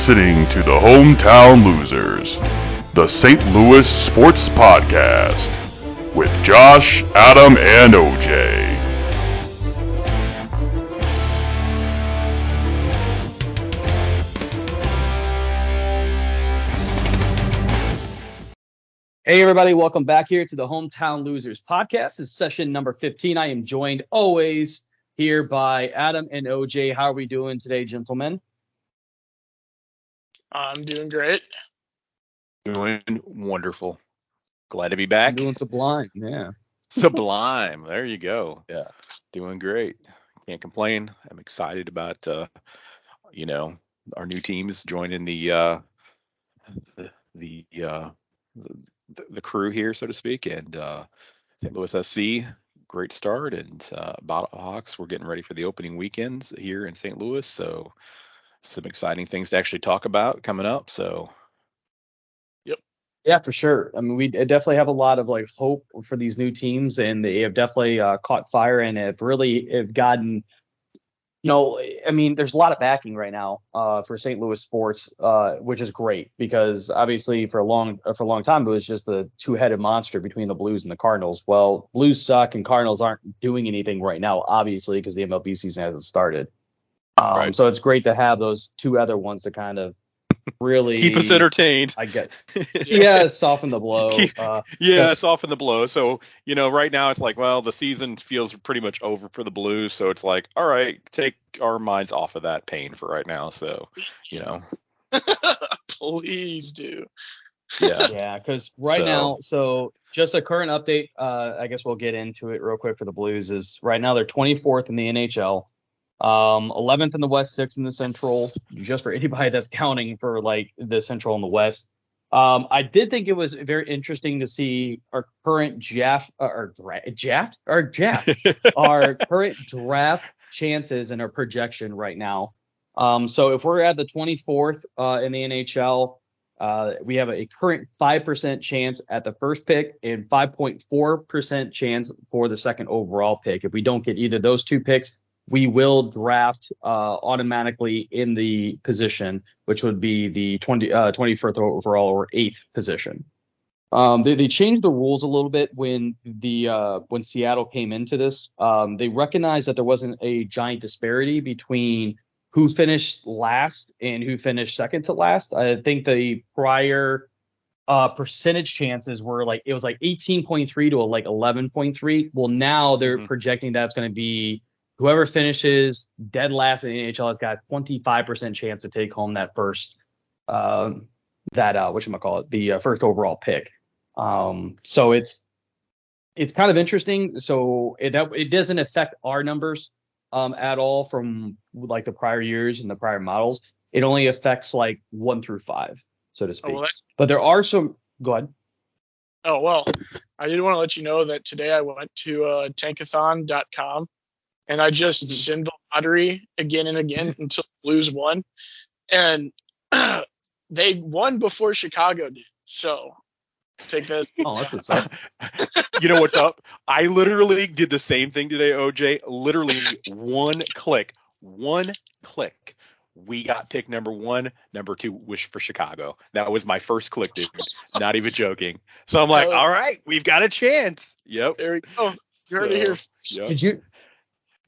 listening to the Hometown Losers, the St. Louis Sports Podcast, with Josh, Adam, and OJ. Hey everybody, welcome back here to the Hometown Losers Podcast. It's session number 15. I am joined always here by Adam and OJ. How are we doing today, gentlemen? I'm doing great. Doing wonderful. Glad to be back. I'm doing sublime, yeah. Sublime. There you go. Yeah. Doing great. Can't complain. I'm excited about our new teams joining the crew here, so to speak, and St. Louis SC, great start, and Battlehawks, we're getting ready for the opening weekends here in St. Louis, so some exciting things to actually talk about coming up. So yep. Yeah, for sure. I mean, we definitely have a lot of hope for these new teams, and they have definitely caught fire and have gotten, there's a lot of backing right now for St. Louis sports, which is great because obviously for a long time it was just the two-headed monster between the Blues and the Cardinals. Well, Blues suck and Cardinals aren't doing anything right now, obviously, because the MLB season hasn't started. Right. So it's great to have those two other ones to kind of really keep us entertained. I get, yeah, soften the blow. Soften the blow. So right now it's like, well, the season feels pretty much over for the Blues, so it's like, all right, take our minds off of that pain for right now. So please do. Yeah, because now, so just a current update. I guess we'll get into it real quick for the Blues. Is right now they're 24th in the NHL. 11th in the West, 6th in the Central, just for anybody that's counting for the Central and the West. I did think it was very interesting to see our current our current draft chances and our projection right now. So if we're at the 24th in the NHL, we have a current 5% chance at the first pick and 5.4% chance for the second overall pick. If we don't get either of those two picks, we will draft automatically in the position, which would be the 21st overall or 8th position. They changed the rules a little bit when Seattle came into this. They recognized that there wasn't a giant disparity between who finished last and who finished second to last. I think the prior percentage chances were it was 18.3 to 11.3. Well, now they're projecting that's going to be whoever finishes dead last in the NHL has got 25% chance to take home that first, the first overall pick. So it's kind of interesting. So it doesn't affect our numbers at all from the prior years and the prior models. It only affects 1 through 5, so to speak. But there are some. Go ahead. Oh well, I did want to let you know that today I went to tankathon.com. And I just simmed the lottery again and again until the Blues won. And they won before Chicago did. So let's take that as that's what's up. You know what's up? I literally did the same thing today, OJ. Literally one click. We got pick number 1, number 2 wish for Chicago. That was my first click, dude. Not even joking. So I'm like, all right, we've got a chance. Yep. There we go. You heard it here. Yep.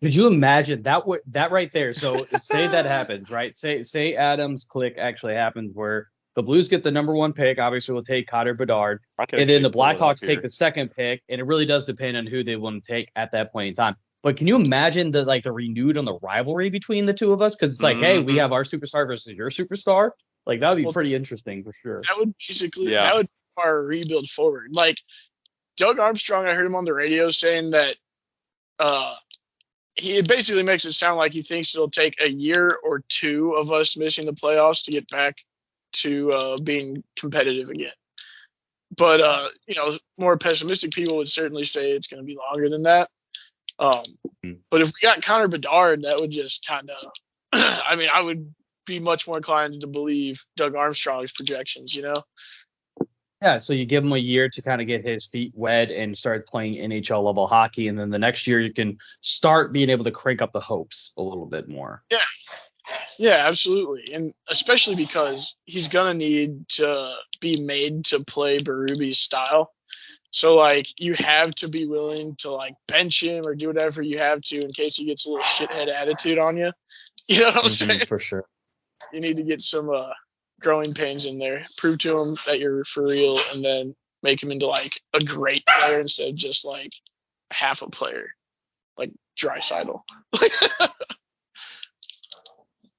Could you imagine that right there? So say that happens, right? Say Adam's click actually happens where the Blues get the number 1 pick. Obviously, we'll take Connor Bedard, and then the Blackhawks take the second pick. And it really does depend on who they want to take at that point in time. But can you imagine the renewed on the rivalry between the two of us? Because it's hey, we have our superstar versus your superstar. That would be pretty interesting for sure. That would basically that would be our rebuild forward. Doug Armstrong, I heard him on the radio saying that he basically makes it sound like he thinks it'll take a year or 2 of us missing the playoffs to get back to being competitive again. But, more pessimistic people would certainly say it's going to be longer than that. But if we got Connor Bedard, that would just kind of – I would be much more inclined to believe Doug Armstrong's projections, Yeah, so you give him a year to kind of get his feet wet and start playing NHL level hockey, and then the next year you can start being able to crank up the hopes a little bit more. Yeah. Yeah, absolutely. And especially because he's going to need to be made to play Berube's style. So, like, you have to be willing to, like, bench him or do whatever you have to in case he gets a little shithead attitude on you. You know what I'm saying? For sure. You need to get some growing pains in there. Prove to him that you're for real, and then make him into, like, a great player instead of just, like, half a player. Like Dreisaitl.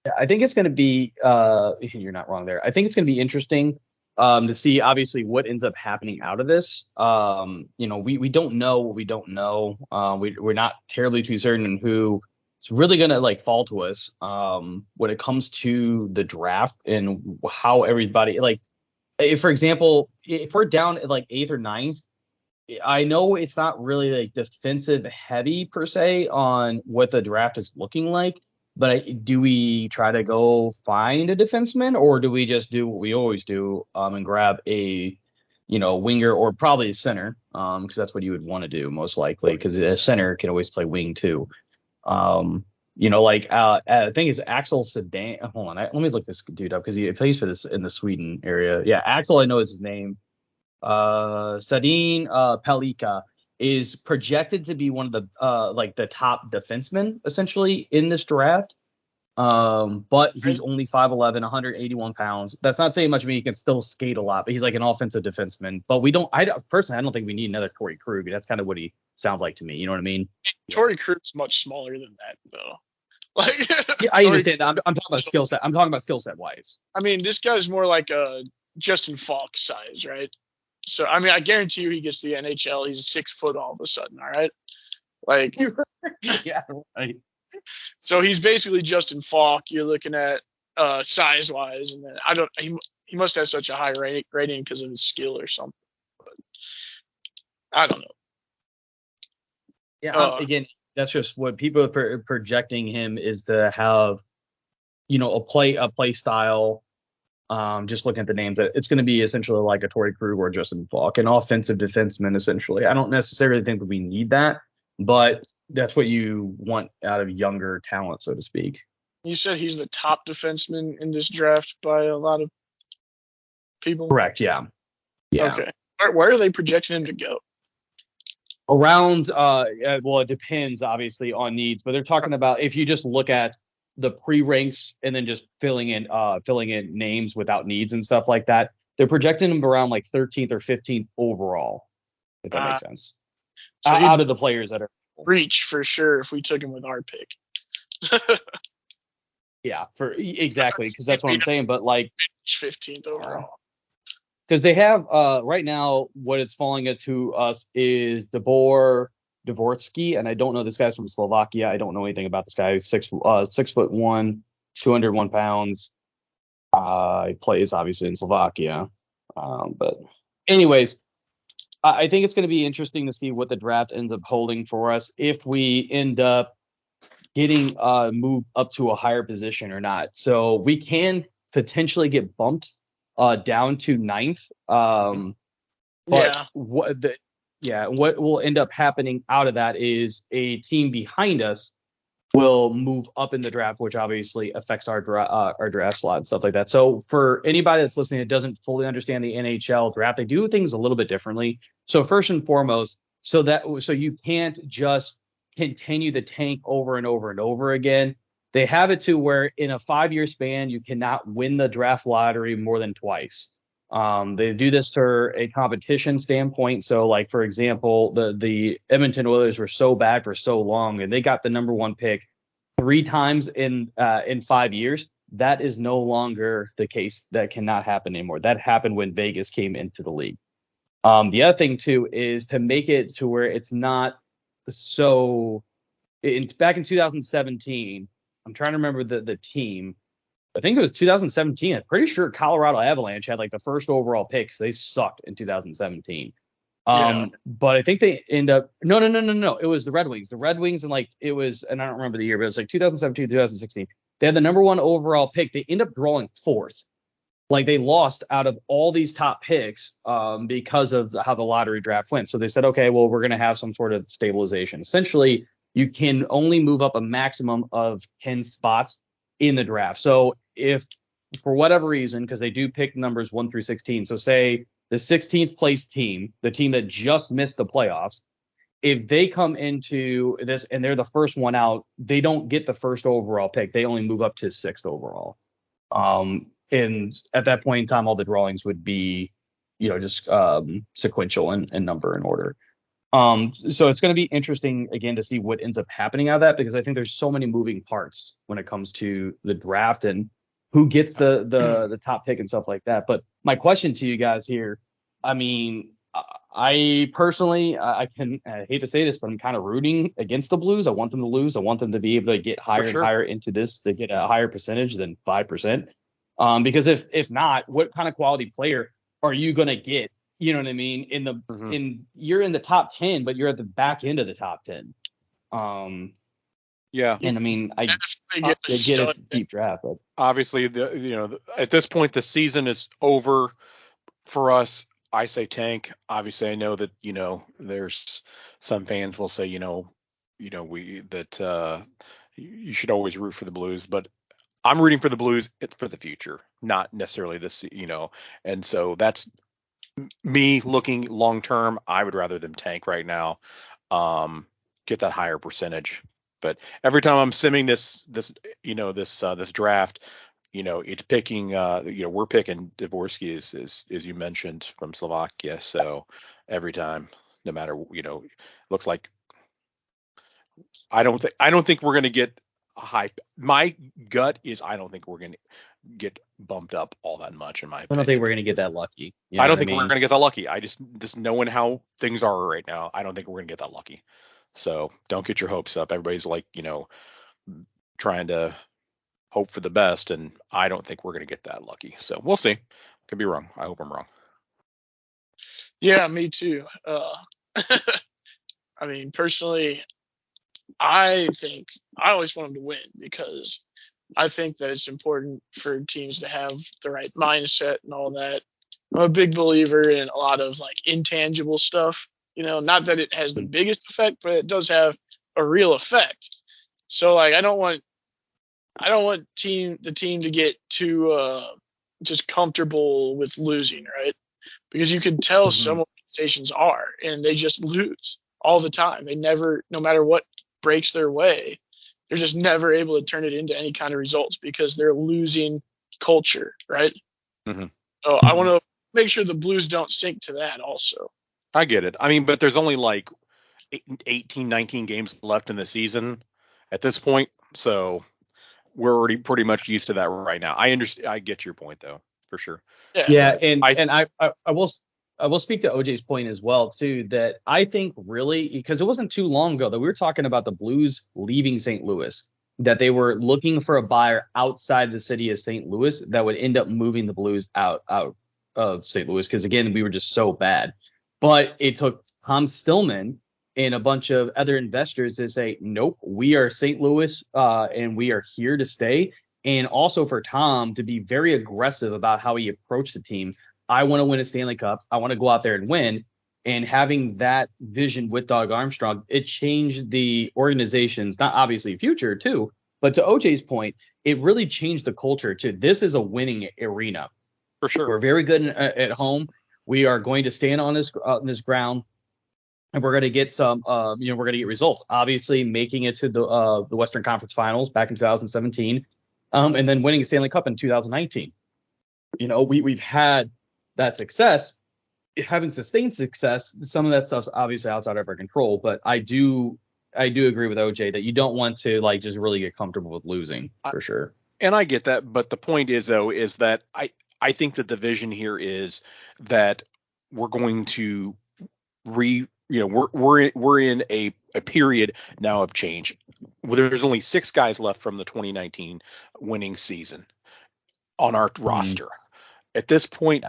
Yeah, I think it's going to be, you're not wrong there. I think it's going to be interesting to see, obviously, what ends up happening out of this. We don't know what we don't know. We're not terribly too certain in who it's really going to like fall to us when it comes to the draft and how everybody, like, if, for example, if we're down at like 8th or 9th, I know it's not really like defensive heavy per se on what the draft is looking like, but do we try to go find a defenseman, or do we just do what we always do and grab a winger or probably a center, because that's what you would want to do most likely, because a center can always play wing too. I think it's Axel Sedan. Hold on, let me look this dude up because he plays for this in the Sweden area. Yeah, Axel, I know is his name. Sadin Pelika is projected to be one of the the top defensemen essentially in this draft. But he's only 5'11", 181 pounds. That's not saying much to me. He can still skate a lot, but he's like an offensive defenseman. But I don't think we need another Torrey Krug. That's kind of what he sounds like to me. You know what I mean? Torrey Krug's much smaller than that, though. Like, yeah, I understand. I'm talking about skill set. I'm talking about skill set wise. I mean, this guy's more like a Justin Falk size, right? So, I mean, I guarantee you he gets to the NHL. He's 6 foot all of a sudden, all right? Like, yeah, right. So he's basically Justin Falk. You're looking at size wise, and then he must have such a high rating because of his skill or something. But I don't know. Yeah, again, that's just what people are projecting him is to have, a play style. Just looking at the names, it's going to be essentially like a Torrey Krug or Justin Falk, an offensive defenseman, essentially. I don't necessarily think that we need that, but that's what you want out of younger talent, so to speak. You said he's the top defenseman in this draft by a lot of people? Correct, yeah. Okay. Where are they projecting him to go? Around, well, it depends, obviously, on needs, but they're talking about if you just look at the pre-ranks and then just filling in names without needs and stuff like that, they're projecting him around like 13th or 15th overall, if that makes sense. So out of the players that are reach for sure if we took him with our pick. Yeah, exactly, because that's what I'm saying. But like 15th overall. Because they have right now what it's falling to us is Dvorsky, and I don't know this guy's from Slovakia. I don't know anything about this guy. He's 6'1", 201 pounds. He plays obviously in Slovakia. But anyways, I think it's going to be interesting to see what the draft ends up holding for us if we end up getting moved up to a higher position or not. So we can potentially get bumped down to 9th. But what will end up happening out of that is a team behind us will move up in the draft, which obviously affects our draft slot and stuff like that. So for anybody that's listening that doesn't fully understand the NHL draft, they do things a little bit differently. So first and foremost, so you can't just continue the tank over and over and over again. They have it to where in a 5-year span, you cannot win the draft lottery more than twice. They do this for a competition standpoint. So, like, for example, the Edmonton Oilers were so bad for so long, and they got the number 1 pick 3 times in 5 years. That is no longer the case. That cannot happen anymore. That happened when Vegas came into the league. The other thing, too, is to make it to where it's not so back in 2017, I'm trying to remember the team. I think it was 2017. I'm pretty sure Colorado Avalanche had like the first overall pick. They sucked in 2017. But I think they end up no. It was the Red Wings. The Red Wings, and like it was, and I don't remember the year, but it was like 2017, 2016. They had the number 1 overall pick. They end up drawing 4th. Like they lost out of all these top picks because of how the lottery draft went. So they said, okay, well, we're going to have some sort of stabilization. Essentially, you can only move up a maximum of 10 spots in the draft. So if for whatever reason, because they do pick numbers 1 through 16, so say the 16th place team, the team that just missed the playoffs, if they come into this and they're the first one out, they don't get the first overall pick. They only move up to 6th overall. And at that point in time, all the drawings would be, just sequential in number and order. So it's going to be interesting again to see what ends up happening out of that, because I think there's so many moving parts when it comes to the draft and who gets the top pick and stuff like that. But my question to you guys here, I mean, I personally, I hate to say this, but I'm kind of rooting against the Blues. I want them to lose. I want them to be able to get higher and higher into this to get a higher percentage than 5%. Because if not, what kind of quality player are you going to get? You know what I mean? You're in the top 10, but you're at the back end of the top 10. Yeah. And I mean, I get it's a deep draft, but obviously at this point the season is over for us. I say tank. Obviously, I know that there's some fans will say you should always root for the Blues, but I'm rooting for the Blues. It's for the future, not necessarily this. And so that's me looking long term. I would rather them tank right now, get that higher percentage. But every time I'm simming this draft, it's picking, we're picking Dvorsky as you mentioned from Slovakia. So every time, no matter, looks like I don't think we're going to get a high. My gut is I don't think we're going to get bumped up all that much in my opinion. I don't think we're going to get that lucky. I don't think we're going to get that lucky. I just knowing how things are right now, I don't think we're going to get that lucky. So don't get your hopes up. Everybody's like, trying to hope for the best, and I don't think we're going to get that lucky. So we'll see. Could be wrong. I hope I'm wrong. Yeah, me too. I mean, personally, I think I always want them to win because I think that it's important for teams to have the right mindset and all that. I'm a big believer in a lot of like intangible stuff. Not that it has the biggest effect, but it does have a real effect. So like, I don't want the team to get too just comfortable with losing, right? Because you can tell some organizations are, and they just lose all the time. They never, no matter what breaks their way, they're just never able to turn it into any kind of results because they're losing culture, right? Mm-hmm. So I want to make sure the Blues don't sink to that also. I get it. I mean, but there's only like 18, 19 games left in the season at this point. So we're already pretty much used to that right now. I understand. I get your point though, for sure. Yeah. And I will speak to OJ's point as well too, that I think really, because it wasn't too long ago that we were talking about the Blues leaving St. Louis, that they were looking for a buyer outside the city of St. Louis that would end up moving the Blues out of St. Louis. Cause again, we were just so bad, but it took Tom Stillman and a bunch of other investors to say, nope, we are St. Louis and we are here to stay. And also for Tom to be very aggressive about how he approached the team. I want to win a Stanley Cup. I want to go out there and win. And having that vision with Doug Armstrong, it changed the organization's, not obviously future too, but to OJ's point, it really changed the culture to this is a winning arena. For sure. We're very good at home. We are going to stand on this ground. And we're going to get we're going to get results. Obviously, making it to the Western Conference Finals back in 2017, and then winning a Stanley Cup in 2019. We've had that success, having sustained success. Some of that stuff's obviously outside of our control, but I do agree with OJ that you don't want to like just really get comfortable with losing for sure. And I get that, but the point is though is that I think that the vision here is that we're going to we're in a period now of change. There's only 6 guys left from the 2019 winning season on our roster. At this point,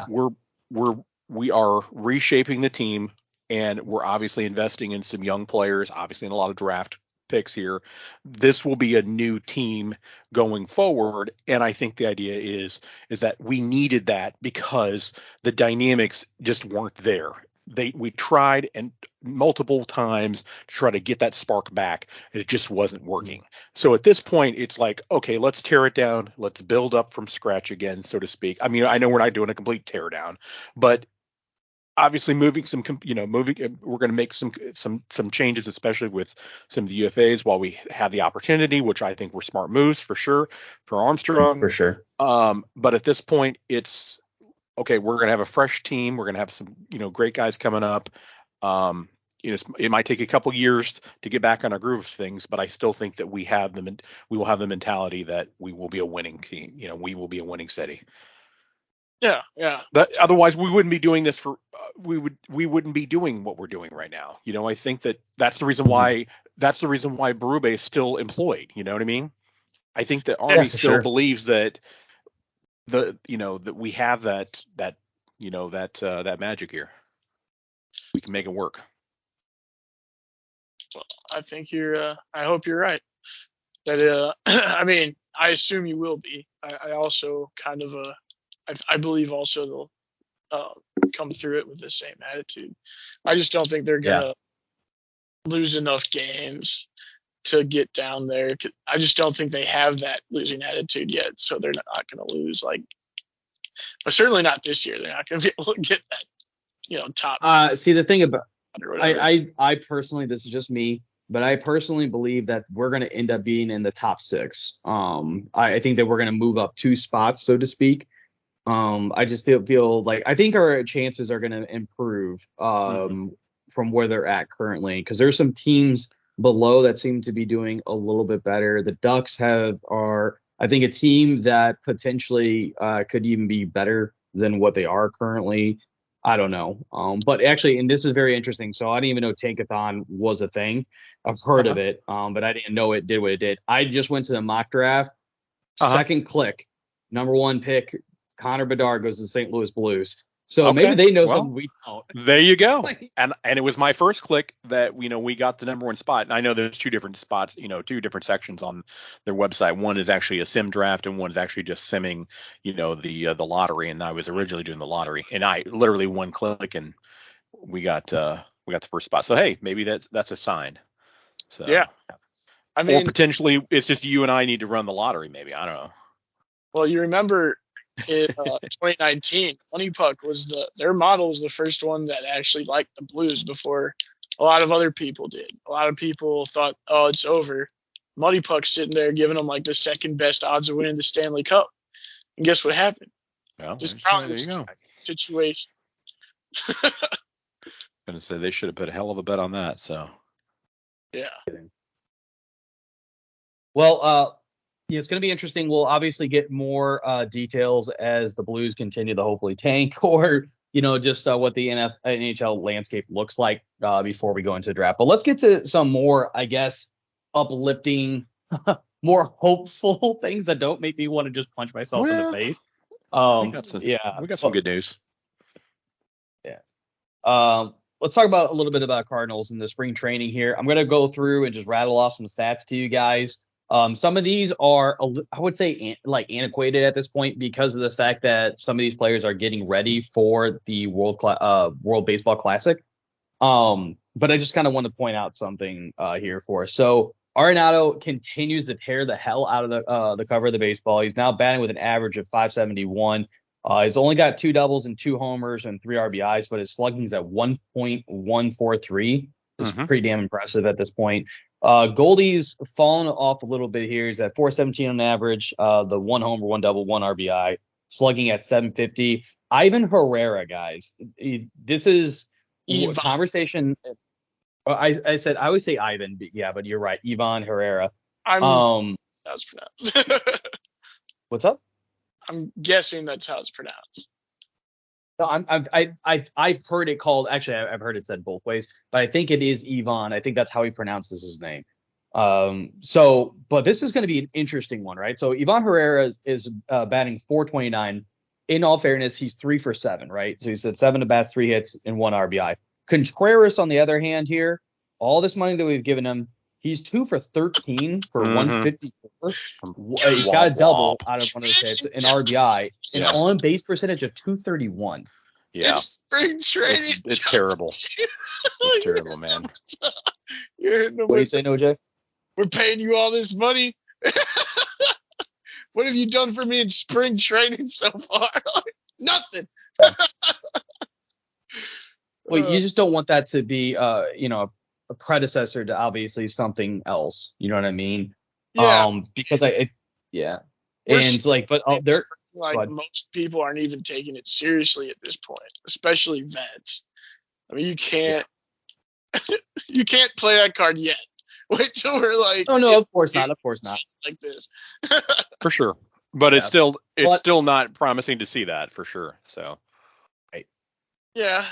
we are reshaping the team, and we're obviously investing in some young players, obviously in a lot of draft picks here. This will be a new team going forward, and I think the idea is that we needed that because the dynamics just weren't there. we tried and multiple times to try to get that spark back. It just wasn't working. So at this point, it's like, okay, let's tear it down. Let's build up from scratch again, so to speak. I mean, I know we're not doing a complete tear down, but obviously we're going to make some changes, especially with some of the UFAs while we have the opportunity, which I think were smart moves for sure for Armstrong. For sure. But at this point, it's okay. We're going to have a fresh team. We're going to have some, great guys coming up. It might take a couple years to get back on our groove of things, but I still think that we will have the mentality that we will be a winning team. We will be a winning city. Yeah, yeah. But otherwise, we wouldn't be doing this we wouldn't be doing what we're doing right now. I think that's the reason why Berube is still employed. You know what I mean? I think that Army still believes that that we have that magic here. We can make it work. Well, I think I hope you're right. That I mean, I assume you will be. I also kind of I believe also they'll come through it with the same attitude. I just don't think they're gonna lose enough games to get down there. I just don't think they have that losing attitude yet, so they're not gonna lose. But certainly not this year. They're not gonna be able to get that, top. See, the thing about I personally, this is just me, but I personally believe that we're going to end up being in the top 6. I think that we're going to move up 2 spots, so to speak. I just feel like I think our chances are going to improve from where they're at currently, because there's some teams below that seem to be doing a little bit better. The Ducks are, I think, a team that potentially could even be better than what they are currently. I don't know. But actually, and this is very interesting. So I didn't even know Tankathon was a thing. I've heard of it, but I didn't know it did what it did. I just went to the mock draft. Second click, number 1 pick, Connor Bedard goes to the St. Louis Blues. So maybe they know something we don't. There you go. And it was my first click that we got the number 1 spot. And I know there's 2 different spots, 2 different sections on their website. One is actually a sim draft, and one is actually just simming, the lottery. And I was originally doing the lottery, and I literally 1 click and we got the first spot. So hey, maybe that's a sign. So yeah, I mean, or potentially it's just you and I need to run the lottery. Maybe, I don't know. Well, you remember in 2019, Money Puck their model was the first one that actually liked the Blues before a lot of other people did. A lot of people thought, oh, it's over. Money Puck's sitting there giving them the second best odds of winning the Stanley Cup. And guess what happened? Well, just there you go. Situation. I'm gonna say they should have put a hell of a bet on that. So yeah. Well, it's going to be interesting. We'll obviously get more details as the Blues continue to hopefully tank, or just what the NHL landscape looks like before we go into the draft. But let's get to some more, I guess, uplifting, more hopeful things that don't make me want to just punch myself in the face. We got some good news. Yeah. Let's talk about a little bit about Cardinals in the spring training here. I'm going to go through and just rattle off some stats to you guys. Some of these are, I would say, antiquated at this point because of the fact that some of these players are getting ready for the World Baseball Classic. But I just kind of want to point out something here for us. So Arenado continues to tear the hell out of the cover of the baseball. He's now batting with an average of 571. He's only got 2 doubles and 2 homers and 3 RBIs, but his slugging's at 1.143. It's pretty damn impressive at this point. Goldie's fallen off a little bit here. He's at 417 on average. The 1 homer, 1 double, 1 RBI, slugging at 750. Ivan Herrera, guys. This is a conversation. I always say Ivan, but you're right. Ivan Herrera. That's how it's pronounced. What's up? I'm guessing that's how it's pronounced. No, I've heard it called. Actually, I've heard it said both ways, but I think it is Ivan. I think that's how he pronounces his name. But this is going to be an interesting one, right? So Ivan Herrera is batting 429. In all fairness, he's 3 for 7, right? So he's at 7 at bats, 3 hits, and 1 RBI. Contreras, on the other hand, here, all this money that we've given him, he's 2 for 13 for 154. He's got a double out of one of his hits, an RBI, an on base percentage of 231. Yeah. It's spring training. It's terrible. It's terrible, man. You're hitting them What do you with, say, no, Jay? we're paying you all this money. What have you done for me in spring training so far? Nothing. Well, you just don't want that to be, a predecessor to obviously something else. You know what I mean? Yeah. Because yeah. We're And like, but they're like most people aren't even taking it seriously at this point, especially vets. I mean, you can't you can't play that card yet. Wait till we're like, oh no, of course not, like this. For sure. But it's Yeah. still not promising to see that for sure. So Yeah.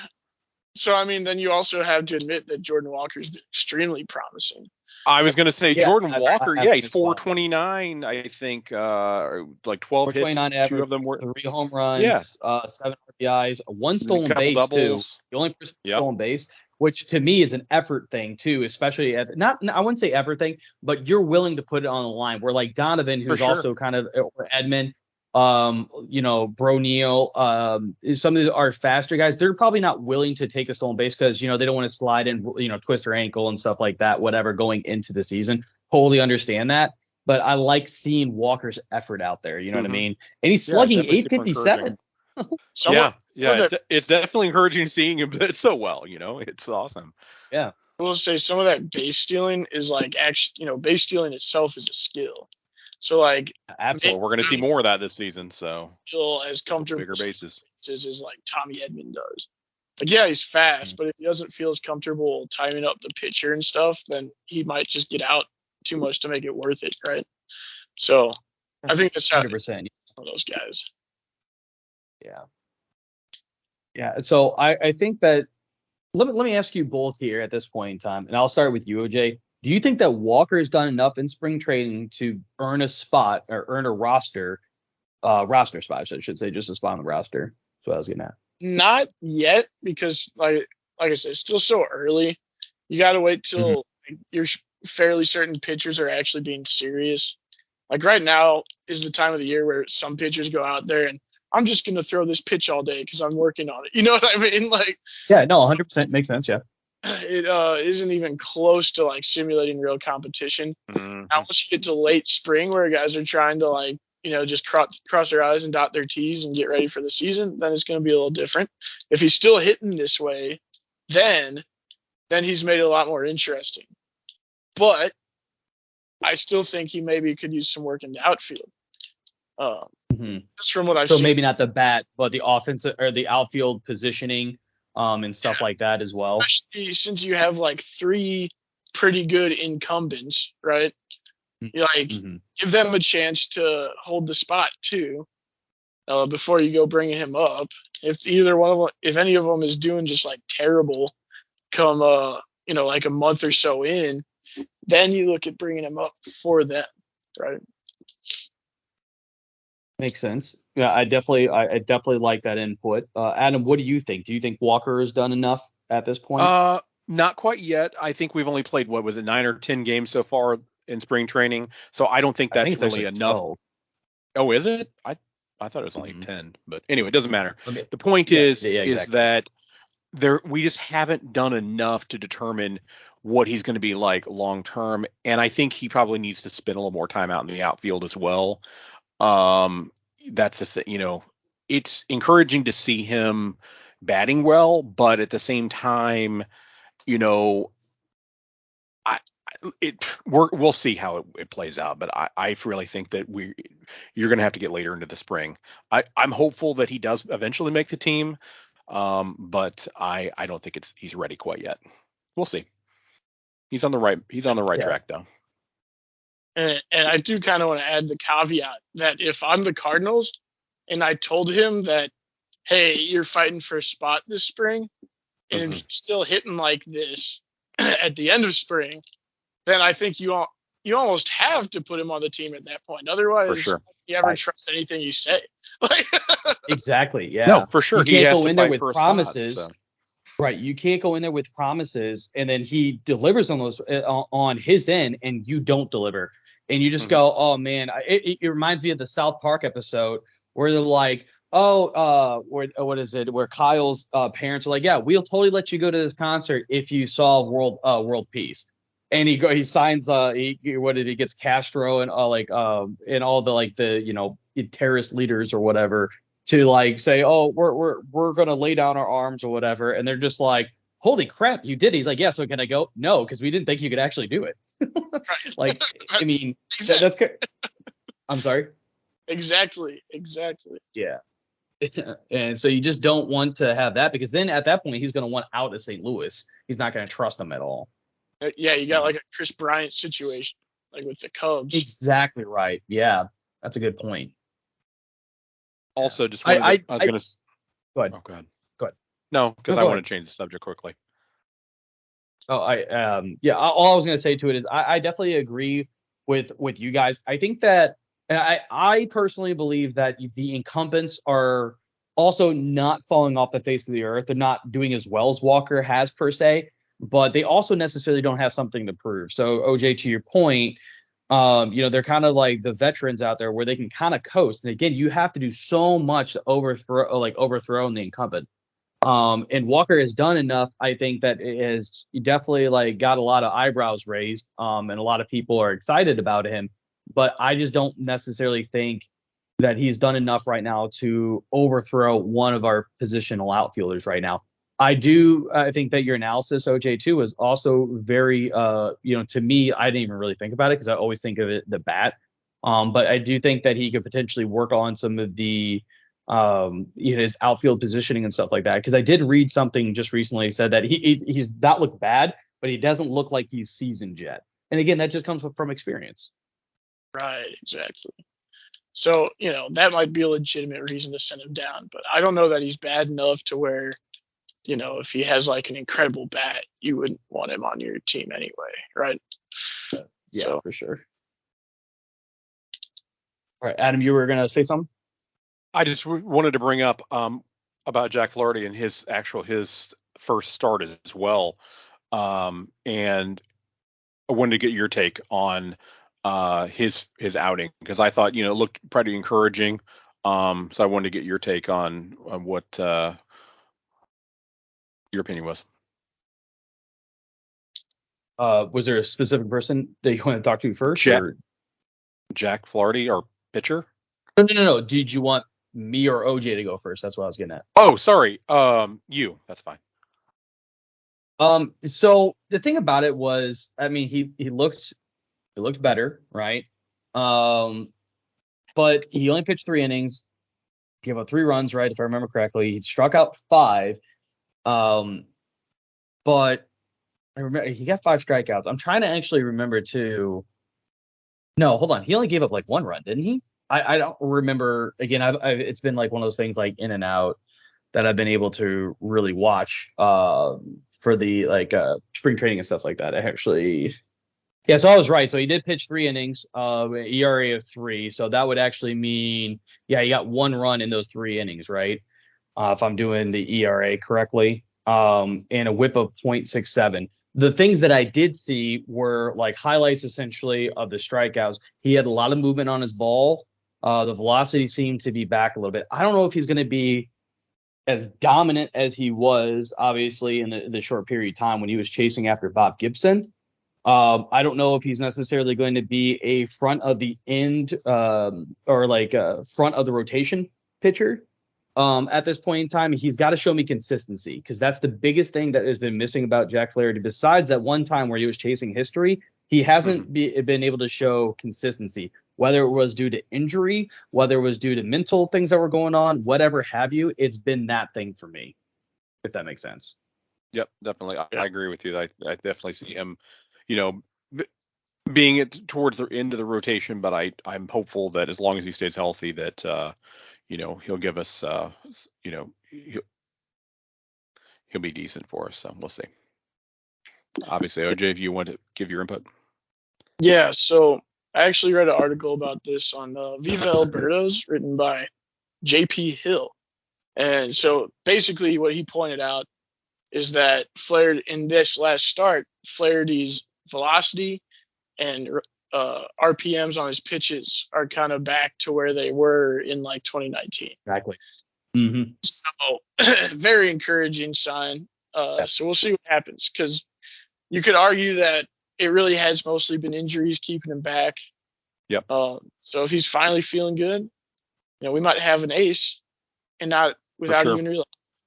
So I mean, then you also have to admit that Jordan Walker's extremely promising. I was going to say Jordan Walker. I Yeah, he's as well. 429, I think, like 12 hits. 429 average, 2 of them were 3 home runs, 7 RBIs, 1 stolen couple base doubles. too. The only person stolen base, which to me is an effort thing too, especially I wouldn't say effort thing, but you're willing to put it on the line. Where like Donovan, who's also kind of, or Edmund, Bro Neal, some of our faster guys, they're probably not willing to take a stolen base because, they don't want to slide in, twist their ankle and stuff like that, whatever, going into the season. Totally understand that. But I like seeing Walker's effort out there. You know what I mean? And he's slugging 857. It's definitely encouraging seeing him hit so well. It's awesome. Yeah. I will say some of that base stealing is like actually, base stealing itself is a skill. So like, absolutely, we're going to see more of that this season. So feel as comfortable bigger bases as like Tommy Edman does. Like, yeah, he's fast, but if he doesn't feel as comfortable timing up the pitcher and stuff, then he might just get out too much to make it worth it, right? So I think that's 100% of those guys. Yeah. So I think that let me ask you both here at this point in time, and I'll start with you, OJ. Do you think that Walker has done enough in spring training to earn a spot or earn a roster spot, I should say, just a spot on the roster? That's what I was getting at. Not yet, because like I said, it's still so early. You got to wait till you're fairly certain pitchers are actually being serious. Like right now is the time of the year where some pitchers go out there and I'm just going to throw this pitch all day because I'm working on it. You know what I mean? Like, yeah, no, 100% makes sense. Yeah. It isn't even close to like simulating real competition. Now, once you get to late spring where guys are trying to like, just cross their I's and dot their T's and get ready for the season, then it's going to be a little different. If he's still hitting this way, then he's made it a lot more interesting. But I still think he maybe could use some work in the outfield. Just from what I've seen. So maybe not the bat, but the offensive or the outfield positioning and stuff like that as well. Especially since you have like 3 pretty good incumbents, right? You give them a chance to hold the spot too, before you go bringing him up. If any of them is doing just like terrible, come like a month or so in, then you look at bringing him up for them, right? Makes sense. Yeah, I definitely like that input. Adam, what do you think? Do you think Walker has done enough at this point? Not quite yet. I think we've only played 9 or 10 games so far in spring training, so I don't think that's really enough. 12. Oh, is it? I thought it was only 10, but anyway, it doesn't matter. Okay. The point exactly. is that we just haven't done enough to determine what he's going to be like long term, and I think he probably needs to spend a little more time out in the outfield as well. That's the thing, it's encouraging to see him batting well, but at the same time, we'll see how it plays out. But I really think that you're going to have to get later into the spring. I'm hopeful that he does eventually make the team, but I don't think he's ready quite yet. We'll see. He's on the right track though. And I do kind of want to add the caveat that if I'm the Cardinals and I told him that, hey, you're fighting for a spot this spring, and if he's still hitting like this at the end of spring, then I think you almost have to put him on the team at that point. Otherwise, for sure. You ever trust anything you say. Exactly. Yeah. No, for sure. You can't go in there with promises. Spot, so. Right. You can't go in there with promises and then he delivers on those on his end and you don't deliver. And you just go, oh, man, it reminds me of the South Park episode where they're like, What is it? Where Kyle's parents are like, yeah, we'll totally let you go to this concert if you solve world peace. And he signs he gets Castro and and all the terrorist leaders or whatever to like say, oh, we're gonna lay down our arms or whatever, and they're just like, holy crap, you did it. He's like, yeah, so can I go? No, because we didn't think you could actually do it. Like, I mean, Exactly. I'm sorry. Exactly. Yeah. And so you just don't want to have that, because then at that point he's going to want out of St. Louis. He's not going to trust them at all. Yeah, you got like a Chris Bryant situation, like with the Cubs. Exactly right. Yeah, that's a good point. Also, just wanted I was going to. Go ahead. Oh, go ahead. Go ahead. No, because I want to change the subject quickly. All I was going to say to it is I definitely agree with you guys. I think that I personally believe that the incumbents are also not falling off the face of the earth. They're not doing as well as Walker has per se, but they also necessarily don't have something to prove. So OJ, to your point, they're kind of like the veterans out there where they can kind of coast. And again, you have to do so much to overthrow the incumbent. And Walker has done enough, I think, that it has definitely like got a lot of eyebrows raised. And a lot of people are excited about him. But I just don't necessarily think that he's done enough right now to overthrow one of our positional outfielders right now. I think that your analysis, OJ, too, is also very, to me, I didn't even really think about it because I always think of it the bat. But I do think that he could potentially work on some of the his outfield positioning and stuff like that. Because I did read something just recently said that he's not looked bad, but he doesn't look like he's seasoned yet. And again, that just comes from experience. Right, exactly. So, that might be a legitimate reason to send him down, but I don't know that he's bad enough to where, if he has like an incredible bat, you wouldn't want him on your team anyway, right? Yeah, so, for sure. All right, Adam, you were going to say something? I just wanted to bring up about Jack Flaherty and his first start as well. And I wanted to get your take on his outing, because I thought, it looked pretty encouraging. So I wanted to get your take on what your opinion was. Was there a specific person that you want to talk to first? Jack Flaherty, our pitcher? No. Did you want me or OJ to go first? That's what I was getting at. Oh, sorry. You. That's fine. So the thing about it was, I mean, he looked better, right? But he only pitched 3 innings, gave up 3 runs, right? If I remember correctly, he struck out 5. But I remember he got 5 strikeouts. I'm trying to actually remember too. No, hold on. He only gave up like 1 run, didn't he? I don't remember. Again, it's been like one of those things like in and out that I've been able to really watch for the spring training and stuff like that. Yeah, so I was right. So he did pitch 3 innings, ERA of 3. So that would actually mean, yeah, he got 1 run in those 3 innings, right? If I'm doing the ERA correctly, and a WHIP of 0.67. The things that I did see were like highlights essentially of the strikeouts. He had a lot of movement on his ball. The velocity seemed to be back a little bit. I don't know if he's going to be as dominant as he was, obviously, in the short period of time when he was chasing after Bob Gibson. I don't know if he's necessarily going to be a front of the end or like a front of the rotation pitcher. At this point in time, he's got to show me consistency, because that's the biggest thing that has been missing about Jack Flaherty. Besides that one time where he was chasing history, he hasn't been able to show consistency, whether it was due to injury, whether it was due to mental things that were going on, whatever have you. It's been that thing for me, if that makes sense. Yep, definitely. I agree with you. I definitely see him, being towards the end of the rotation, but I'm hopeful that as long as he stays healthy, that he'll give us he'll be decent for us. So we'll see. Obviously, OJ, if you want to give your input. Yeah, so I actually read an article about this on Viva Alberto's, written by J.P. Hill. And so basically what he pointed out is that in this last start, Flaherty's velocity and RPMs on his pitches are kind of back to where they were in like 2019. Exactly. Mm-hmm. So very encouraging sign. So we'll see what happens, because you could argue that it really has mostly been injuries keeping him back. Yep. So if he's finally feeling good, we might have an ace, and not without sure. even realizing,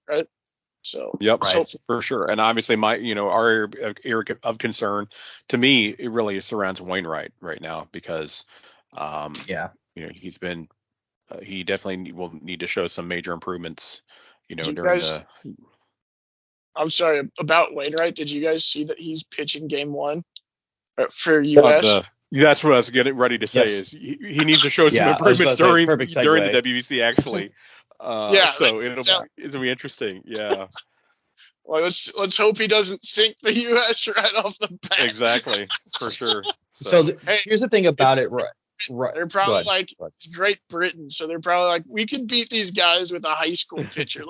right? So yep, right. For sure. And obviously our area of concern, to me, it really surrounds Wainwright right now, because he's been he definitely will need to show some major improvements, I'm sorry about Wainwright. Did you guys see that he's pitching game 1 for US? That's what I was getting ready to say. Yes. Is he needs to show some improvements during the WBC, actually. So it'll be interesting. Yeah. Well, let's hope he doesn't sink the U.S. right off the bat. Exactly, for sure. So here's the thing about it, right? They're probably like, it's Great Britain, so they're probably like, we can beat these guys with a high school pitcher.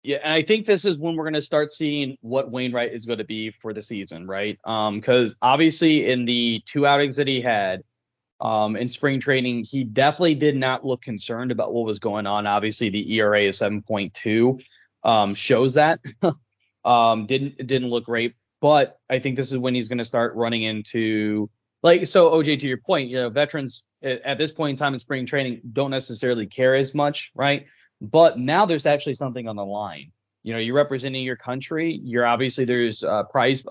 Yeah, and I think this is when we're going to start seeing what Wainwright is going to be for the season, right? Because obviously in the 2 outings that he had in spring training, he definitely did not look concerned about what was going on. Obviously, the ERA of 7.2 shows that. Didn't look great, but I think this is when he's going to start running into, so OJ, to your point, veterans at this point in time in spring training don't necessarily care as much, right? But now there's actually something on the line. You're representing your country. There's prize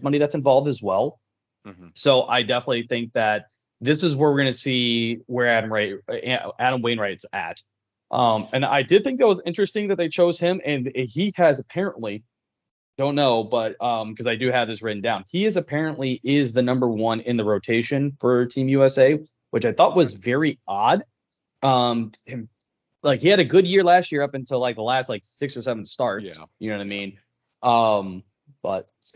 money that's involved as well. Mm-hmm. So I definitely think that this is where we're going to see where Adam Wainwright's at. And I did think that was interesting that they chose him, and he has apparently, don't know, but because I do have this written down, he is apparently the number 1 in the rotation for Team USA, which I thought was very odd. He had a good year last year up until the last 6 or 7 starts. Yeah. You know what I mean? But it's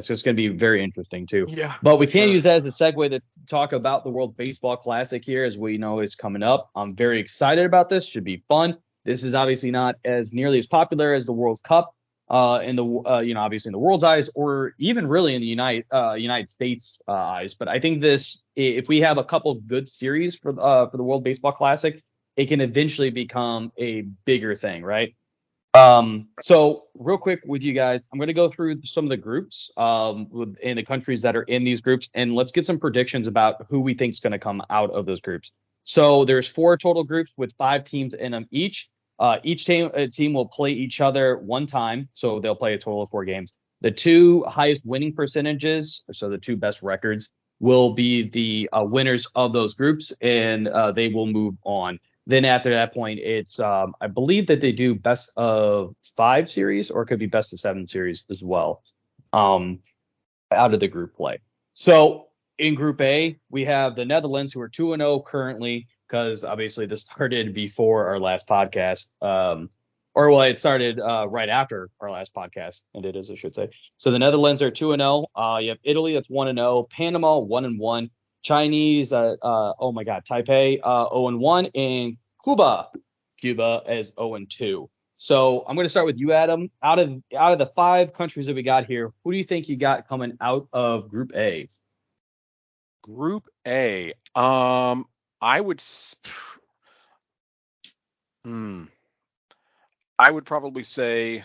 just going to be very interesting too. Yeah. But we can use that as a segue to talk about the World Baseball Classic here, as we know is coming up. I'm very excited about this. Should be fun. This is obviously not as nearly as popular as the World Cup in the obviously in the world's eyes, or even really in the United States eyes. But I think if we have a couple good series for the World Baseball Classic, it can eventually become a bigger thing, right? So real quick with you guys, I'm going to go through some of the groups in the countries that are in these groups, and let's get some predictions about who we think is going to come out of those groups. So there's 4 total groups with 5 teams in them each. Each team will play each other 1 time, so they'll play a total of 4 games. The 2 highest winning percentages, so the 2 best records, will be the winners of those groups, and they will move on. Then after that point, it's I believe that they do best of 5 series, or it could be best of 7 series as well, out of the group play. So in Group A, we have the Netherlands, who are 2-0 currently, because obviously this started before our last podcast, it started right after our last podcast, and it is, I should say. So the Netherlands are 2-0. You have Italy, that's 1-0. Panama, 1-1. Chinese, Taipei, 0-1, and Cuba as 0-2. So I'm going to start with you, Adam. Out of the 5 countries that we got here, who do you think you got coming out of Group A? Group A, I would probably say,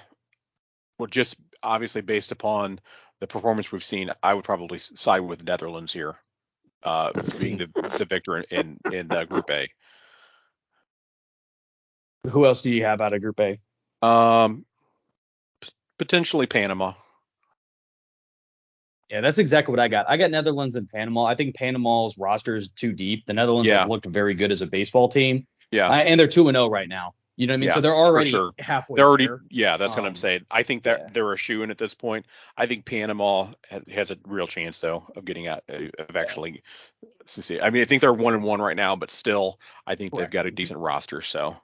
well, just obviously based upon the performance we've seen, I would probably side with Netherlands here. Being the victor in Group A. Who else do you have out of Group A? Potentially Panama. Yeah, that's exactly what I got. I got Netherlands and Panama. I think Panama's roster is too deep. The Netherlands have looked very good as a baseball team. Yeah. And they're 2-0 right now. You know what I mean? Yeah, so they're already halfway. They're already there. Yeah, that's what I'm saying. I think that they're a shoo-in at this point. I think Panama has a real chance, though, of getting out of actually. I mean, I think they're 1-1 right now, but still, I think they've got a decent roster. So.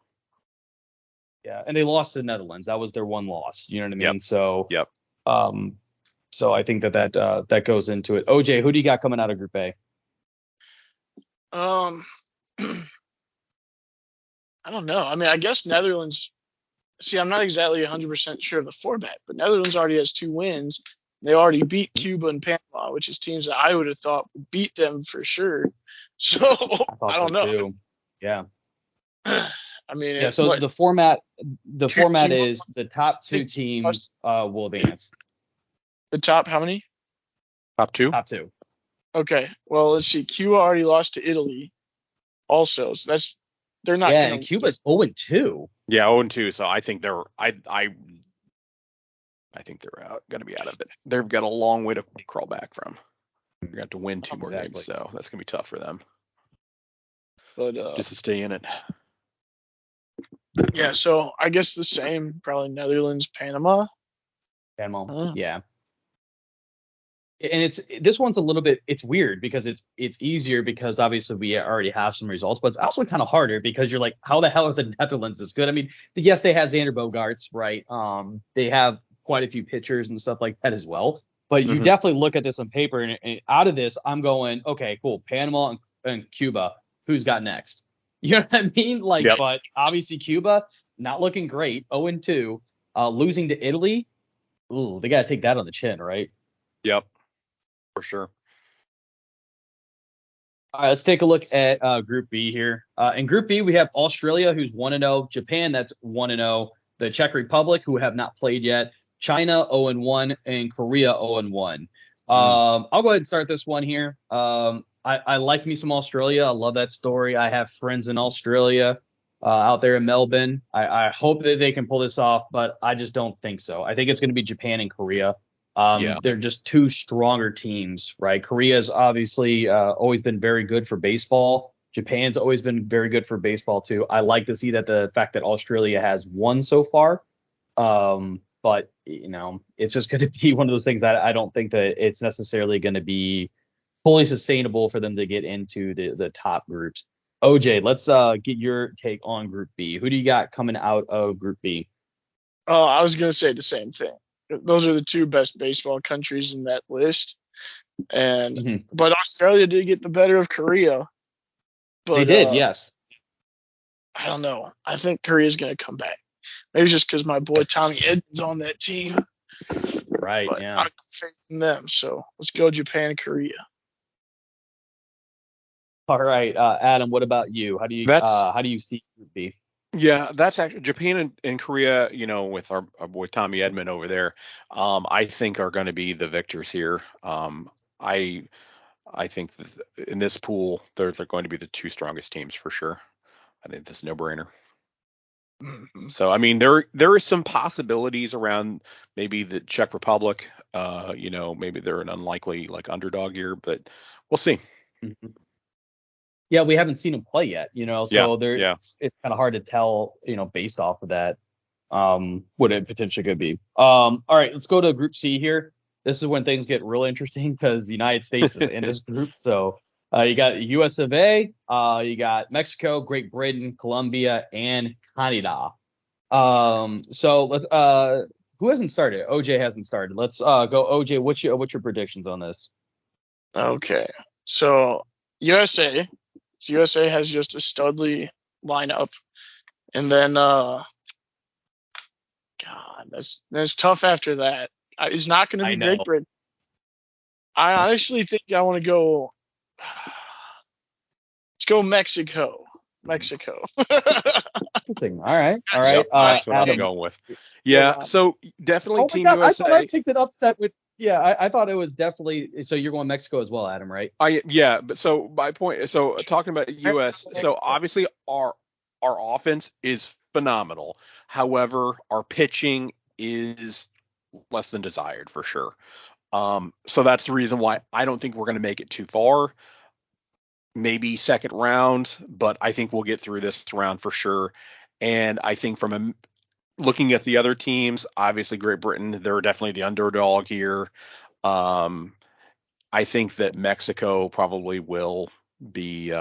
Yeah, and they lost to the Netherlands. That was their 1 loss. You know what I mean? Yep. So. Yep. So I think that goes into it. OJ, who do you got coming out of Group A? I don't know. I mean, I guess Netherlands. See, I'm not exactly 100% sure of the format, but Netherlands already has 2 wins, They already beat Cuba and Panama, which is teams that I would have thought would beat them for sure. So I I don't know. too. Yeah. I mean, Yeah. So the format is the top two think- teams will advance. the top how many? Top two. Top two. Okay. Well, let's see. Cuba already lost to Italy, also. So they're not. Yeah, gonna, and Cuba's 0-2. Yeah, 0-2. So I think I think they're going to be out of it. They've got a long way to crawl back from. They're going to have to win 2 more Exactly. games, so that's going to be tough for them But just to stay in it. yeah, so I guess the same. Probably Netherlands, Panama. Panama. Yeah. And this one's a little bit, it's weird because it's easier because obviously we already have some results, but it's also kind of harder because you're like, how the hell are the Netherlands this good? I mean, yes, they have Xander Bogaerts, right? They have quite a few pitchers and stuff like that as well. But you definitely look at this on paper, and out of this, I'm going, okay, cool. Panama and Cuba, who's got next? You know what I mean? Like, Yep. But obviously Cuba, not looking great, 0-2, losing to Italy. Ooh, they got to take that on the chin, right? Yep, for sure. All right, let's take a look at Group B here. In Group B, we have Australia, who's 1-0, Japan, that's 1-0, the Czech Republic, who have not played yet, China 0-1, and Korea 0-1. I'll go ahead and start this one here. I like me some Australia. I love that story. I have friends in Australia out there in Melbourne. I hope that they can pull this off, but I just don't think so. I think it's going to be Japan and Korea. They're just two stronger teams, right? Korea's obviously always been very good for baseball. Japan's always been very good for baseball too. I like to see that the fact that Australia has won so far. But, it's just going to be one of those things that I don't think that it's necessarily going to be fully sustainable for them to get into the top groups. OJ, let's get your take on Group B. Who do you got coming out of Group B? Oh, I was going to say the same thing. Those are the two best baseball countries in that list. But Australia did get the better of Korea. But, they did, yes. I don't know. I think Korea's going to come back. Maybe it's just because my boy Tommy Edmonds on that team. Right, but yeah. I have faith in them. So let's go Japan and Korea. All right, Adam, what about you? How do you see Group B? Yeah, that's actually Japan and Korea, with our boy Tommy Edmond over there, I think are going to be the victors here. I think in this pool, they're going to be the two strongest teams for sure. I think that's a no-brainer. So, I mean, there are some possibilities around maybe the Czech Republic. Maybe they're an unlikely underdog here, but we'll see. Yeah, we haven't seen them play yet, so it's kind of hard to tell, based off of that, what it potentially could be. All right, let's go to Group C here. This is when things get real interesting because the United States is in this group. So you got US of A, you got Mexico, Great Britain, Colombia, and Canada. So let's who hasn't started? OJ hasn't started. Let's go OJ. What's your predictions on this? Okay. So USA has just a studly lineup. And then God, that's tough after that. It's not going to be Great Britain. I honestly think I want to go. Let's go Mexico. Interesting. All right. That's what I'm going with. Yeah. So definitely Team USA. I thought I picked an upset with. Yeah, I thought it was definitely. So you're going Mexico as well, Adam, right? But so my point. So talking about US. So obviously our offense is phenomenal. However, our pitching is less than desired for sure. So that's the reason why I don't think we're going to make it too far. Maybe second round, but I think we'll get through this round for sure. And I think looking at the other teams, obviously Great Britain, they're definitely the underdog here. I think that Mexico probably will be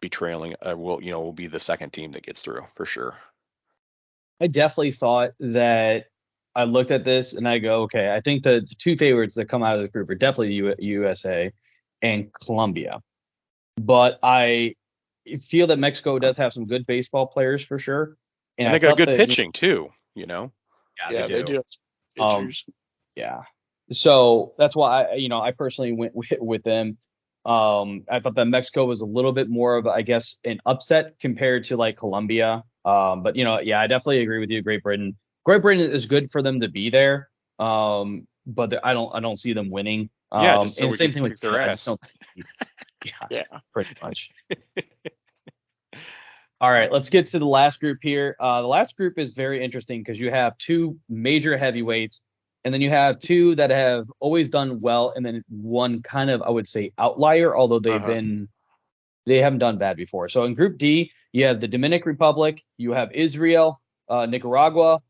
trailing. Will be the second team that gets through for sure. I definitely thought that. I looked at this and I go, okay, I think the two favorites that come out of this group are definitely USA and Colombia. But I feel that Mexico does have some good baseball players for sure. And they got good pitching too, Yeah, they do. Pitchers. Yeah. So that's why I personally went with them. I thought that Mexico was a little bit more of, I guess, an upset compared to like Colombia. But yeah, I definitely agree with you. Great Britain. Great Britain is good for them to be there. But I don't see them winning. Yeah, just so And we same can thing with kick their Canada. I just ass. don't think, yeah, Yeah. pretty much. All right, let's get to the last group here. The last group is very interesting because you have two major heavyweights, and then you have two that have always done well, and then one kind of, I would say, outlier, although they haven't done bad before. So in Group D, you have the Dominican Republic, you have Israel, Nicaragua,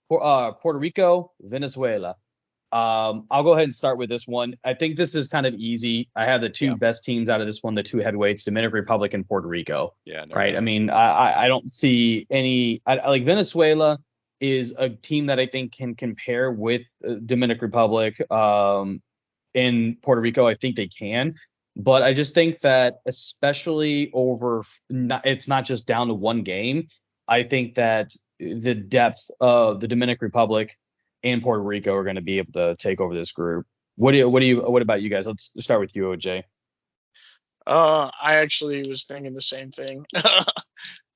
Puerto Rico, Venezuela. I'll go ahead and start with this one. I think this is kind of easy. I have the two best teams out of this one, the two heavyweights, Dominican Republic and Puerto Rico. Yeah, no right. doubt. I mean, I don't see any. I like Venezuela is a team that I think can compare with Dominican Republic. In Puerto Rico, I think they can. But I just think that, especially it's not just down to one game. I think that the depth of the Dominican Republic and Puerto Rico are going to be able to take over this group. What about you guys? Let's start with you, OJ. I actually was thinking the same thing.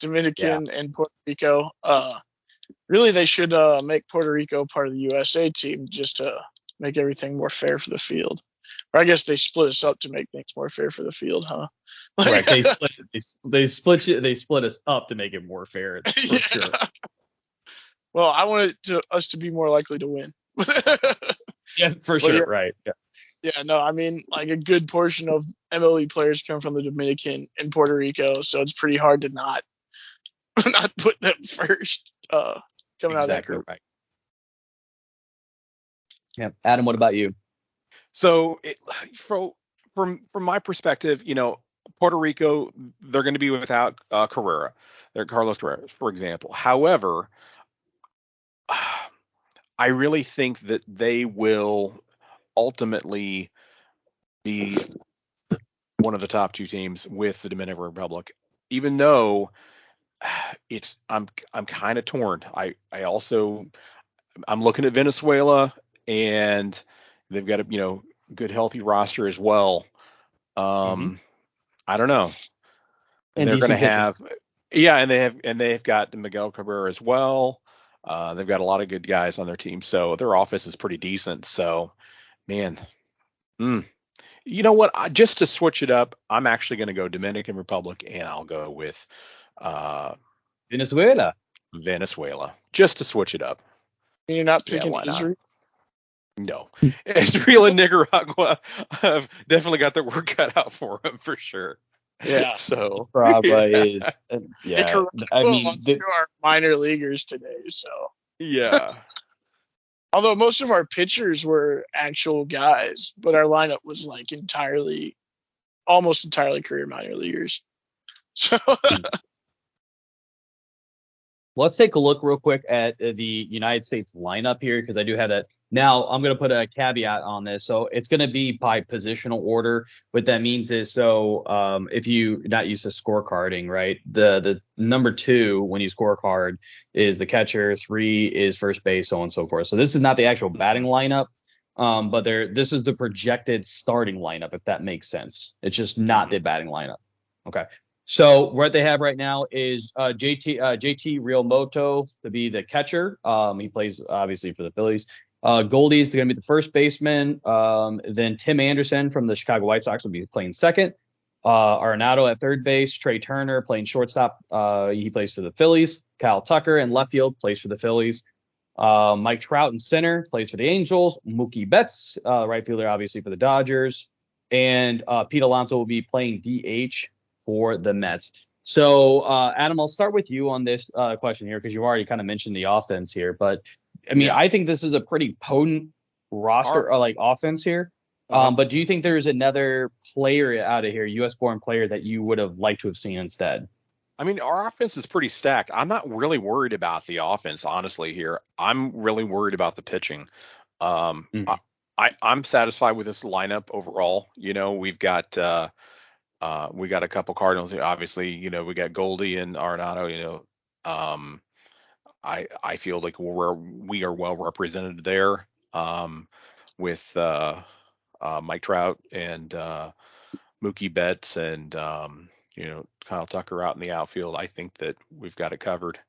Dominican and Puerto Rico. Really, they should make Puerto Rico part of the USA team just to make everything more fair for the field. Or I guess they split us up to make things more fair for the field, huh? Right. They split us up to make it more fair, for sure. Well, I wanted us to be more likely to win. Yeah, for sure. Yeah. Right. Yeah. Yeah, no, I mean, like a good portion of MLB players come from the Dominican and Puerto Rico, so it's pretty hard to not put them first coming out of that group. Right. Yeah. Adam, what about you? So from my perspective, Puerto Rico, they're going to be without Carrera. They're Carlos Carrera, for example. However, I really think that they will ultimately be one of the top two teams with the Dominican Republic, even though I'm kind of torn. I'm looking at Venezuela, and they've got a good healthy roster as well. I don't know. And they're going to have and they've got Miguel Cabrera as well. They've got a lot of good guys on their team, so their offense is pretty decent. So, man, you know what? Just to switch it up, I'm actually going to go Dominican Republic, and I'll go with Venezuela, just to switch it up. You're not picking why not? Israel? No, Israel and Nicaragua have definitely got their work cut out for them for sure. Yeah. So Nicaragua is I mean, our minor leaguers today. So yeah. Although most of our pitchers were actual guys, but our lineup was like almost entirely career minor leaguers. So let's take a look real quick at the United States lineup here, because I do have that. Now, I'm going to put a caveat on this. So it's going to be by positional order. What that means is, if you're not used to scorecarding, right, the number 2 when you scorecard is the catcher, 3 is first base, so on and so forth. So this is not the actual batting lineup, but this is the projected starting lineup, if that makes sense. It's just not the batting lineup. Okay. So what they have right now is JT Realmuto to be the catcher. He plays obviously for the Phillies. Goldie's going to be the first baseman. Then Tim Anderson from the Chicago White Sox will be playing second. Arenado at third base. Trey Turner playing shortstop. He plays for the Phillies. Kyle Tucker in left field plays for the Phillies. Mike Trout in center plays for the Angels. Mookie Betts, right fielder, obviously for the Dodgers. And Pete Alonso will be playing DH for the Mets. So, Adam, I'll start with you on this question here, because you've already kind of mentioned the offense here. But, I mean, I think this is a pretty potent roster, offense here. But do you think there's another player out of here, U.S.-born player, that you would have liked to have seen instead? I mean, our offense is pretty stacked. I'm not really worried about the offense, honestly, here. I'm really worried about the pitching. I'm satisfied with this lineup overall. We've got we got a couple Cardinals, obviously. We got Goldie and Arenado. I feel like we are well represented there. with Mike Trout and Mookie Betts and Kyle Tucker out in the outfield. I think that we've got it covered.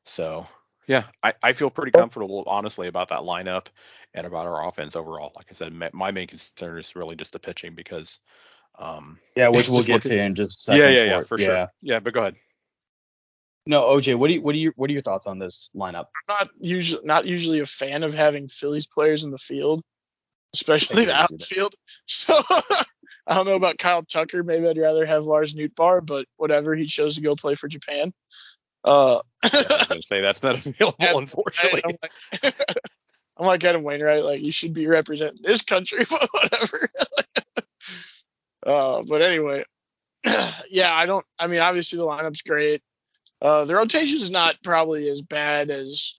So yeah, I feel pretty comfortable, honestly, about that lineup and about our offense overall. Like I said, my main concern is really just the pitching because which we'll get to in just a second. Yeah, for sure. Yeah, but go ahead. No, OJ, what are your thoughts on this lineup? I'm not usually a fan of having Phillies players in the field, especially the outfield. So I don't know about Kyle Tucker. Maybe I'd rather have Lars Nootbaar, but whatever. He chose to go play for Japan. I was going to say that's not available, unfortunately. I'm like Adam Wainwright. Like, you should be representing this country, but whatever. But anyway, yeah, obviously the lineup's great. The rotation is not probably as bad as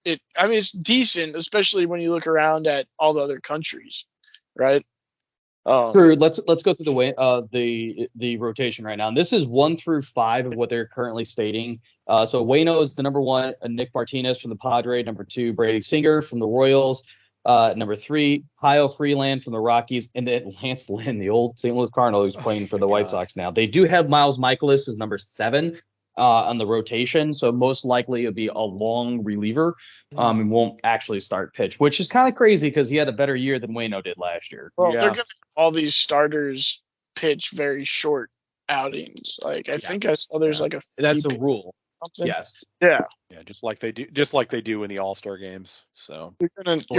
it. I mean, it's decent, especially when you look around at all the other countries, right? Sure. Let's go through the rotation right now. And this is 1 through 5 of what they're currently stating. So Waino is the number 1, Nick Martinez from the Padres, number 2, Brady Singer from the Royals, number 3, Kyle Freeland from the Rockies, and then Lance Lynn, the old St. Louis Cardinal, who's playing for the White Sox now. They do have Miles Mikolas as number 7 on the rotation, so most likely it'll be a long reliever and won't actually start pitch, which is kind of crazy because he had a better year than Waino did last year. Well, they're going to all these starters pitch very short outings. Like I think I saw there's like that's a rule. Something. Yes. Yeah, just like they do in the All-Star games. So you're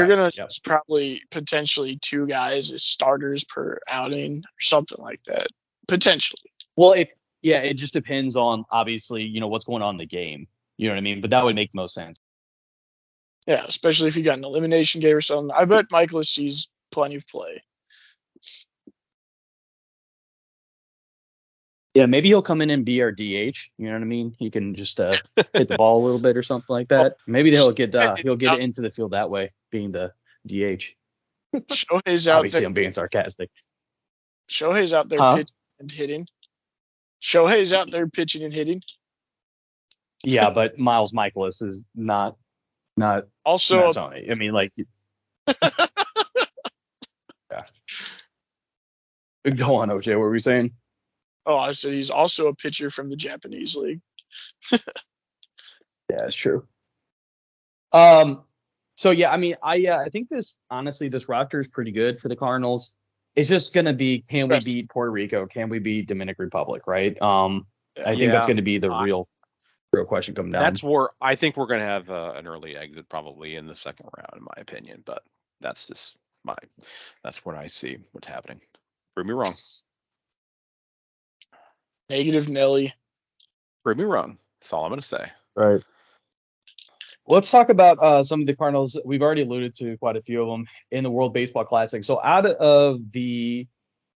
gonna probably potentially 2 guys as starters per outing or something like that. Potentially. Well, it just depends on, obviously, what's going on in the game. You know what I mean? But that would make most sense. Yeah, especially if you got an elimination game or something. I bet Mikolas sees plenty of play. Yeah, maybe he'll come in and be our DH. You know what I mean? He can just hit the ball a little bit or something like that. Maybe he'll get it into the field that way, being the DH. Shohei's out Obviously, there. I'm being sarcastic. Shohei's out there pitching and hitting. Shohei's out there pitching and hitting. Yeah, but Miles Mikolas is not also Tony. I mean, like. Yeah. Go on, OJ. What were we saying? Oh, I said he's also a pitcher from the Japanese league. Yeah, it's true. So yeah, I mean, I think this roster is pretty good for the Cardinals. It's just gonna be, can we beat Puerto Rico? Can we beat Dominican Republic? Right. I think that's gonna be the real question coming down. That's where I think we're gonna have an early exit probably in the second round, in my opinion. But that's just that's what I see what's happening. Prove me wrong. Negative Nelly. Prove me wrong. That's all I'm going to say. Right. Let's talk about some of the Cardinals. We've already alluded to quite a few of them in the World Baseball Classic. So out of the,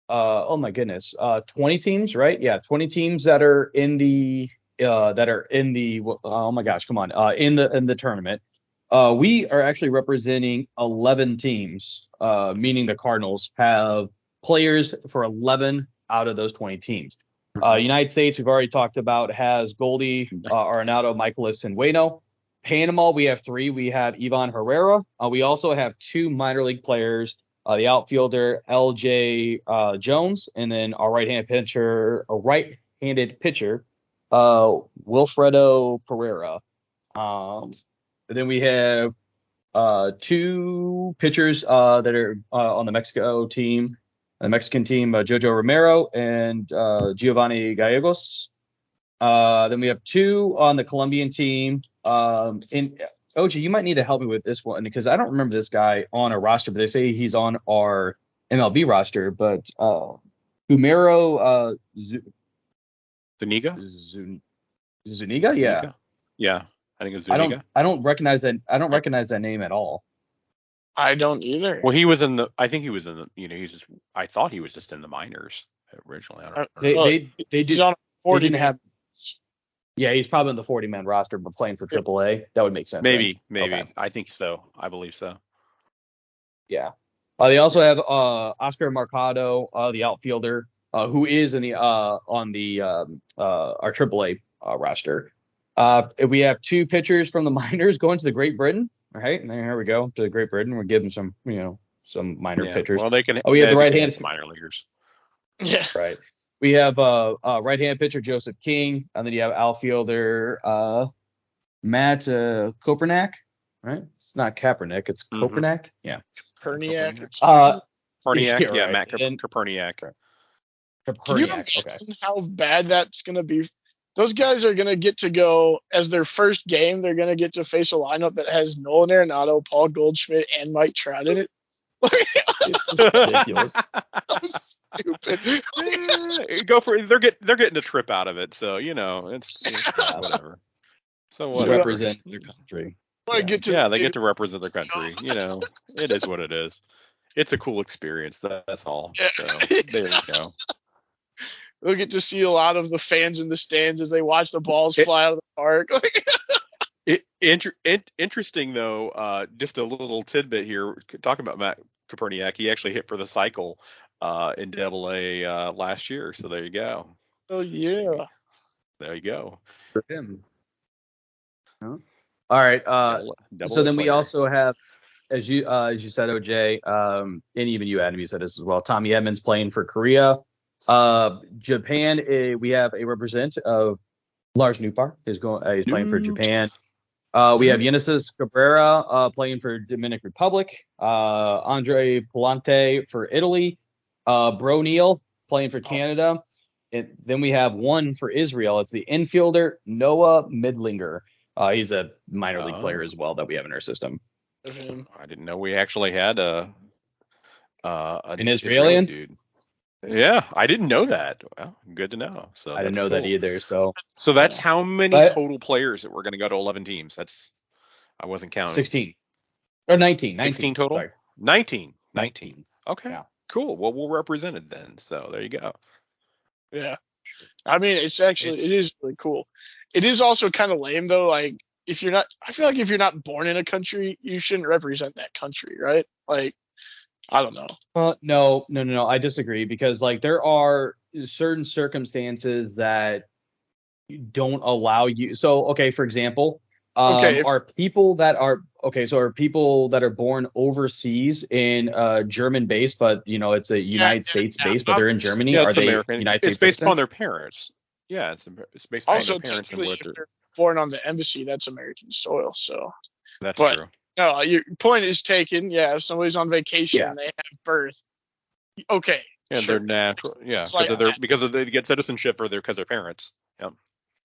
20 teams, right? Yeah, 20 teams that are in the, in the tournament. We are actually representing 11 teams, meaning the Cardinals have players for 11 out of those 20 teams. United States, we've already talked about, has Goldie, Arenado, Mikolas, and Waino. Panama, we have 3. We have Ivan Herrera. We also have 2 minor league players, the outfielder L.J. Jones, and then our right-handed pitcher, Wilfredo Pereira. And then we have 2 pitchers that are on the Mexican team, Jojo Romero and Giovanni Gallegos. Then we have 2 on the Colombian team. And OG, you might need to help me with this one because I don't remember this guy on our roster, but they say he's on our MLB roster. But Humero Zuniga? Zuniga? Yeah. Yeah, I think it's Zuniga. I don't recognize that. I don't recognize that name at all. I don't either. Well, he was in the. I think he was in the. He's just. I thought he was just in the minors originally. I don't They he's on 40. They didn't have. Yeah, he's probably on the 40-man roster, but playing for AAA. That would make sense. Maybe. Okay. I think so. I believe so. Yeah. They also have Oscar Mercado, the outfielder, who is in the on the our AAA roster. We have 2 pitchers from the minors going to the Great Britain. right? And here we go to Great Britain. We're giving some, some minor pitchers. Well, they can. We have the right-hand minor leaguers. Yeah. Right. We have right-hand pitcher Joseph King, and then you have outfielder Matt Kopernak, right? It's not Kaepernick, it's Kopernak. Yeah. Perniak. Perniak, yeah, right. Matt Koperniak. Can you imagine how bad that's going to be? Those guys are going to get to go as their first game. They're going to get to face a lineup that has Nolan Arenado, Paul Goldschmidt, and Mike Trout in it. It's just ridiculous. So stupid. Go for it. They're getting a trip out of it, so it's whatever. So whatever. Represent their country. They get to represent their country. It is what it is. It's a cool experience. That's all. Yeah. So there you go. We'll get to see a lot of the fans in the stands as they watch the balls fly out of the park. Interesting though, just a little tidbit here. Talking about Matt Koperniak, he actually hit for the cycle in Double-A last year. So there you go. Oh yeah. There you go. For him. Huh? All right. So then we also have, as you said, OJ, and even you, Adam, you said this as well. Tommy Edmonds playing for Korea. Japan, we have a representative of Lars Nootbaar. He's playing for Japan. We have Yoenis Cabrera playing for Dominican Republic. Andre Palante for Italy. Bro Neal playing for Canada. And then we have one for Israel. It's the infielder Noah Midlinger. He's a minor league player as well that we have in our system. I didn't know we actually had an Israeli dude. Yeah, I didn't know that. Well, good to know. So I didn't know that either. So that's how many total players that we're going to go to 11 teams. I wasn't counting. 16 or 19. 16 total. Sorry. 19. Okay. Yeah. Cool. Well, we're represented then. So there you go. Yeah. I mean, it is really cool. It is also kind of lame though. Like I feel like if you're not born in a country, you shouldn't represent that country, right? Like, I don't know. No. I disagree because like there are certain circumstances that don't allow you. So, okay, for example, are people that are born overseas in German base, but it's a United States base, but they're in Germany. Yeah, are they American. United States It's based citizens? upon their parents. Yeah, it's based on Also, their parents and what if they're born on the embassy, that's American soil. So that's true. No, your point is taken. Yeah, if somebody's on vacation and they have birth, okay. And sure. they're natural. Yeah, Like because they get citizenship or because their parents. Yeah.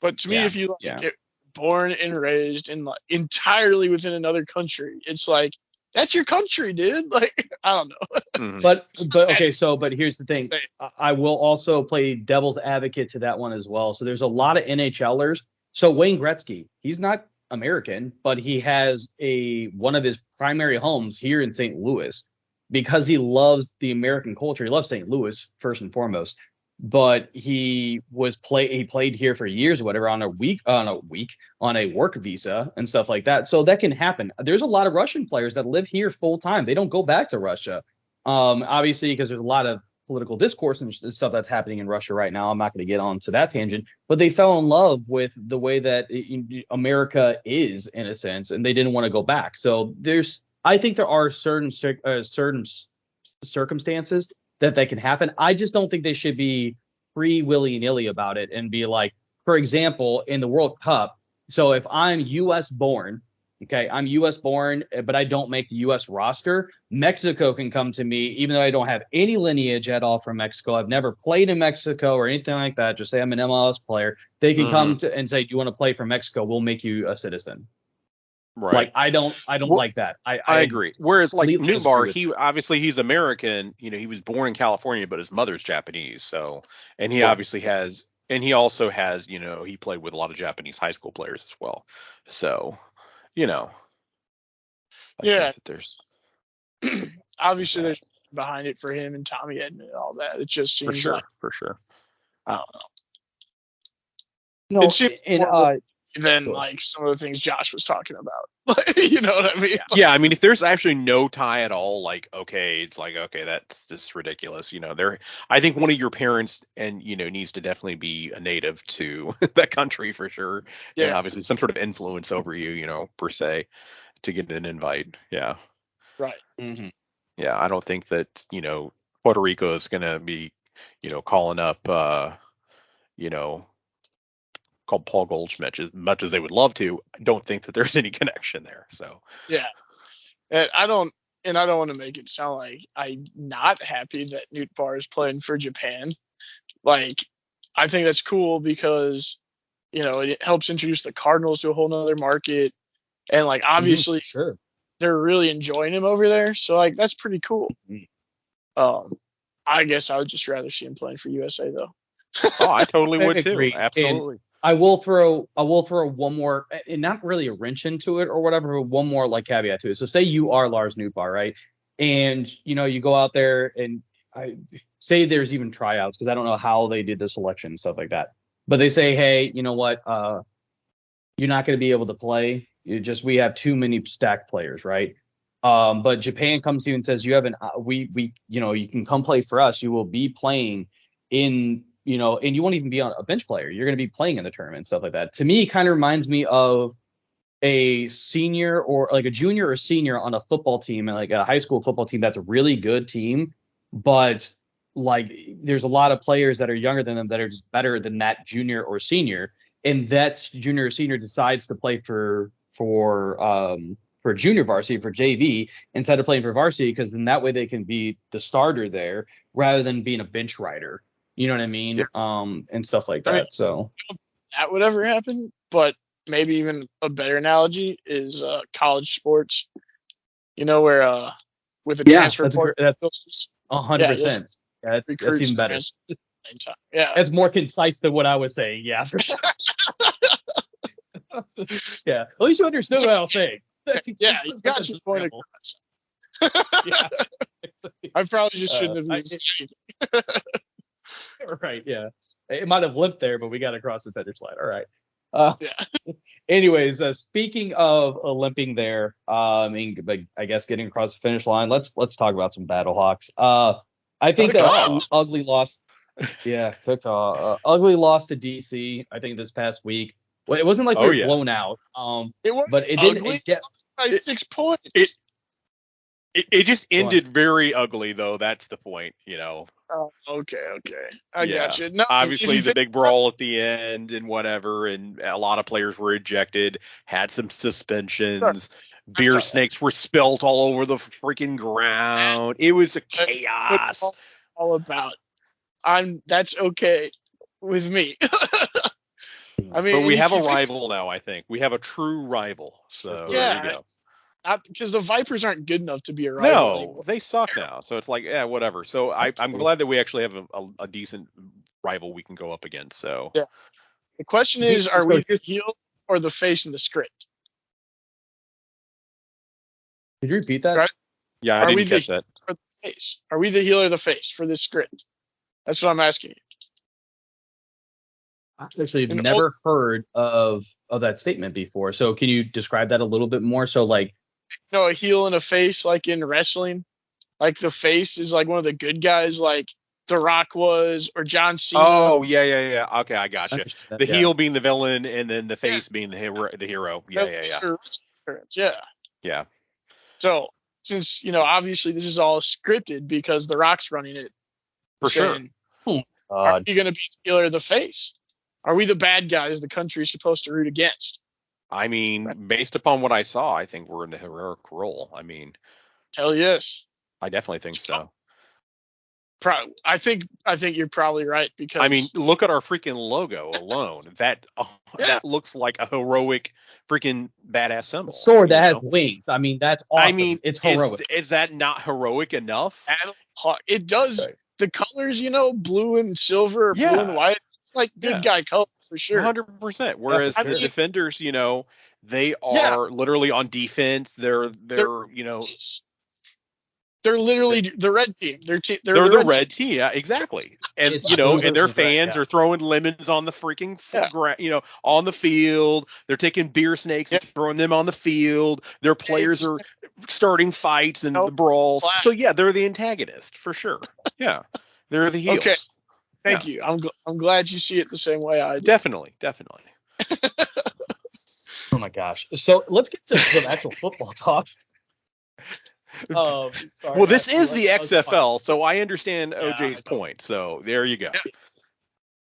But to me, if you get born and raised in entirely within another country, it's like that's your country, dude. Like I don't know. Mm-hmm. But here's the thing. I will also play devil's advocate to that one as well. So there's a lot of NHLers. So Wayne Gretzky, he's not American, but he has one of his primary homes here in St. Louis because he loves the American culture. He loves St. Louis first and foremost. But he played here for years or whatever on a work visa and stuff like that. So that can happen. There's a lot of Russian players that live here full time. They don't go back to Russia. Obviously, because there's a lot of political discourse and stuff that's happening in Russia right now. I'm not going to get on to that tangent, but they fell in love with the way that America is in a sense, and they didn't want to go back. So I think there are certain circumstances that can happen. I just don't think they should be free willy-nilly about it and be like, for example, in the World Cup. So if I'm U.S. born, I'm U.S. born, but I don't make the U.S. roster, Mexico can come to me, even though I don't have any lineage at all from Mexico. I've never played in Mexico or anything like that. Just say I'm an MLS player. They can come to and say, do you want to play for Mexico? We'll make you a citizen. Right. Like I don't like that. I agree. Whereas like Nootbaar, he's American. He was born in California, but his mother's Japanese. So, and he obviously has, and he also has, he played with a lot of Japanese high school players as well. So, I think that there's obviously there's behind it for him and Tommy Edman and all that. It just seems for sure. I don't know. No, it seems than like some of the things Josh was talking about. You know what I mean? Yeah, I mean, if there's actually no tie at all, like, it's like, that's just ridiculous. I think one of your parents needs to definitely be a native to that country for sure. Yeah. And obviously some sort of influence over you, per se, to get an invite. Yeah. Right. Mm-hmm. Yeah. I don't think that, Puerto Rico is going to be, calling up, called Paul Goldschmidt as much as they would love to. I don't think that there's any connection there. So, Yeah. And I don't want to make it sound like I'm not happy that Newt Barr is playing for Japan. Like, I think that's cool because, it helps introduce the Cardinals to a whole nother market. And, like, obviously, Sure. they're really enjoying him over there. So, like, that's pretty cool. I guess I would just rather see him playing for USA, though. oh, I totally would too. Agreed. Absolutely. I will throw one more, and not really a wrench into it or whatever, but one more like caveat to it. So say you are Lars Nootbaar, right? And you go out there and I say there's even tryouts because I don't know how they did the selection and stuff like that. But they say, hey, you know what? You're not going to be able to play. We have too many stacked players, right? But Japan comes to you and says you have you can come play for us. You will be playing in. And you won't even be on a bench player. You're going to be playing in the tournament and stuff like that. To me, it kind of reminds me of a senior or like a junior or senior on a football team and like a high school football team that's a really good team, but like there's a lot of players that are younger than them that are just better than that junior or senior, and that junior or senior decides to play for junior varsity, for JV, instead of playing for varsity, because then that way they can be the starter there rather than being a bench rider. You know what I mean? Yeah. And stuff like that. Right. So that would ever happen, but maybe even a better analogy is college sports. Where with a transfer portal, that's 100%. That's even better. Yeah, that's more concise than what I was saying. Yeah, for sure. Yeah, at least you understood what I was saying. Yeah, you got your point across. Yeah, I probably just shouldn't have used anything. Right, yeah. It might have limped there, but we got across the finish line. All right. Yeah. Anyways, speaking of limping there, I guess getting across the finish line, let's talk about some Battlehawks. I think that ugly loss. Yeah, KawKaw. Ugly loss to DC, I think, this past week. Well, it wasn't like we were blown out. It was, but it ugly. didn't. By 6 points. It just ended very ugly, though. That's the point, Oh, okay. I got you. No, obviously the big brawl at the end and whatever, and a lot of players were ejected, had some suspensions. Sure. Beer snakes were spilt all over the freaking ground. It was a chaos. All about. That's okay with me. I mean, but we have a rival now. I think we have a true rival. So there you go. Because the Vipers aren't good enough to be a rival anymore. They suck now. So it's like, whatever. So I'm glad that we actually have a decent rival we can go up against. So yeah. The question is, are we the heel or the face in the script? Could you repeat that? Right? Yeah, I didn't catch that. Or the face? Are we the heel or the face for this script? That's what I'm asking you. I actually have never heard of that statement before. So can you describe that a little bit more? So like, a heel and a face, like in wrestling, like the face is like one of the good guys, like The Rock was, or John Cena. Oh yeah. Okay, I got you. The heel being the villain, and then the face being the hero. Yeah. So since obviously this is all scripted because The Rock's running it. For sure. Are you going to be the heel or the face? Are we the bad guys the country's supposed to root against? I mean, based upon what I saw, I think we're in the heroic role. I mean, hell yes. I definitely think so. I think you're probably right, because I mean, look at our freaking logo alone. That looks like a heroic freaking badass symbol. Sword that has wings. I mean, that's awesome. I mean, it's heroic. Is that not heroic enough? It does. Right. The colors, blue and silver, blue and white. It's like good guy color. For sure, 100%. Whereas the defenders, they are literally on defense. They're literally the red team. They're the red team. Yeah, exactly. And and their fans are throwing lemons on the freaking on the field. They're taking beer snakes and throwing them on the field. Their players are starting fights and the brawls. So they're the antagonist for sure. Yeah, they're the heels. Okay. Thank you. I'm glad you see it the same way I do. Definitely. Oh my gosh. So let's get to some actual football talk. Sorry, well, this is the that was XFL, so I understand Yeah, OJ's point. So there you go. Yeah.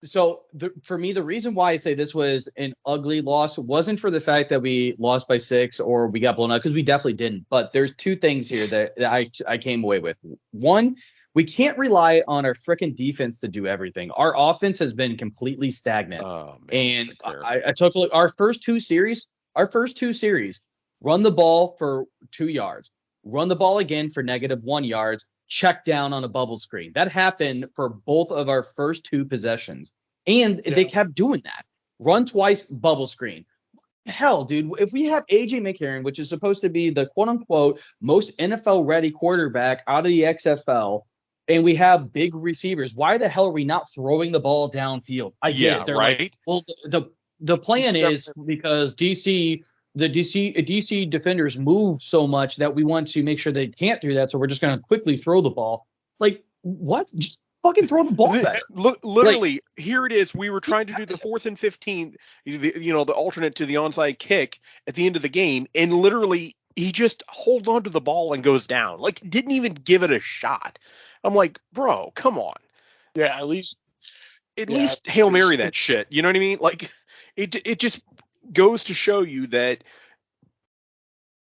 So for me, the reason why I say this was an ugly loss wasn't for the fact that we lost by 6 or we got blown out, because we definitely didn't. But there's two things here that I came away with. One, we can't rely on our freaking defense to do everything. Our offense has been completely stagnant. Oh man, And I took a look. Our first two series, run the ball for 2 yards, run the ball again for -1 yards, check down on a bubble screen. That happened for both of our first 2 possessions. And they kept doing that. Run twice, bubble screen. Hell, dude, if we have AJ McCarron, which is supposed to be the quote unquote most NFL ready quarterback out of the XFL, and we have big receivers, why the hell are we not throwing the ball downfield? I get it. They're right. like, well, the plan is because the DC defenders move so much that we want to make sure they can't do that, so we're just going to quickly throw the ball. Like, what? Just fucking throw the ball better. Look, literally, here it is. We were trying to do the 4th and 15, the alternate to the onside kick at the end of the game, and literally he just holds on to the ball and goes down. Like, didn't even give it a shot. I'm like, bro, come on. Yeah, at least Hail Mary that shit. You know what I mean? Like, it just goes to show you that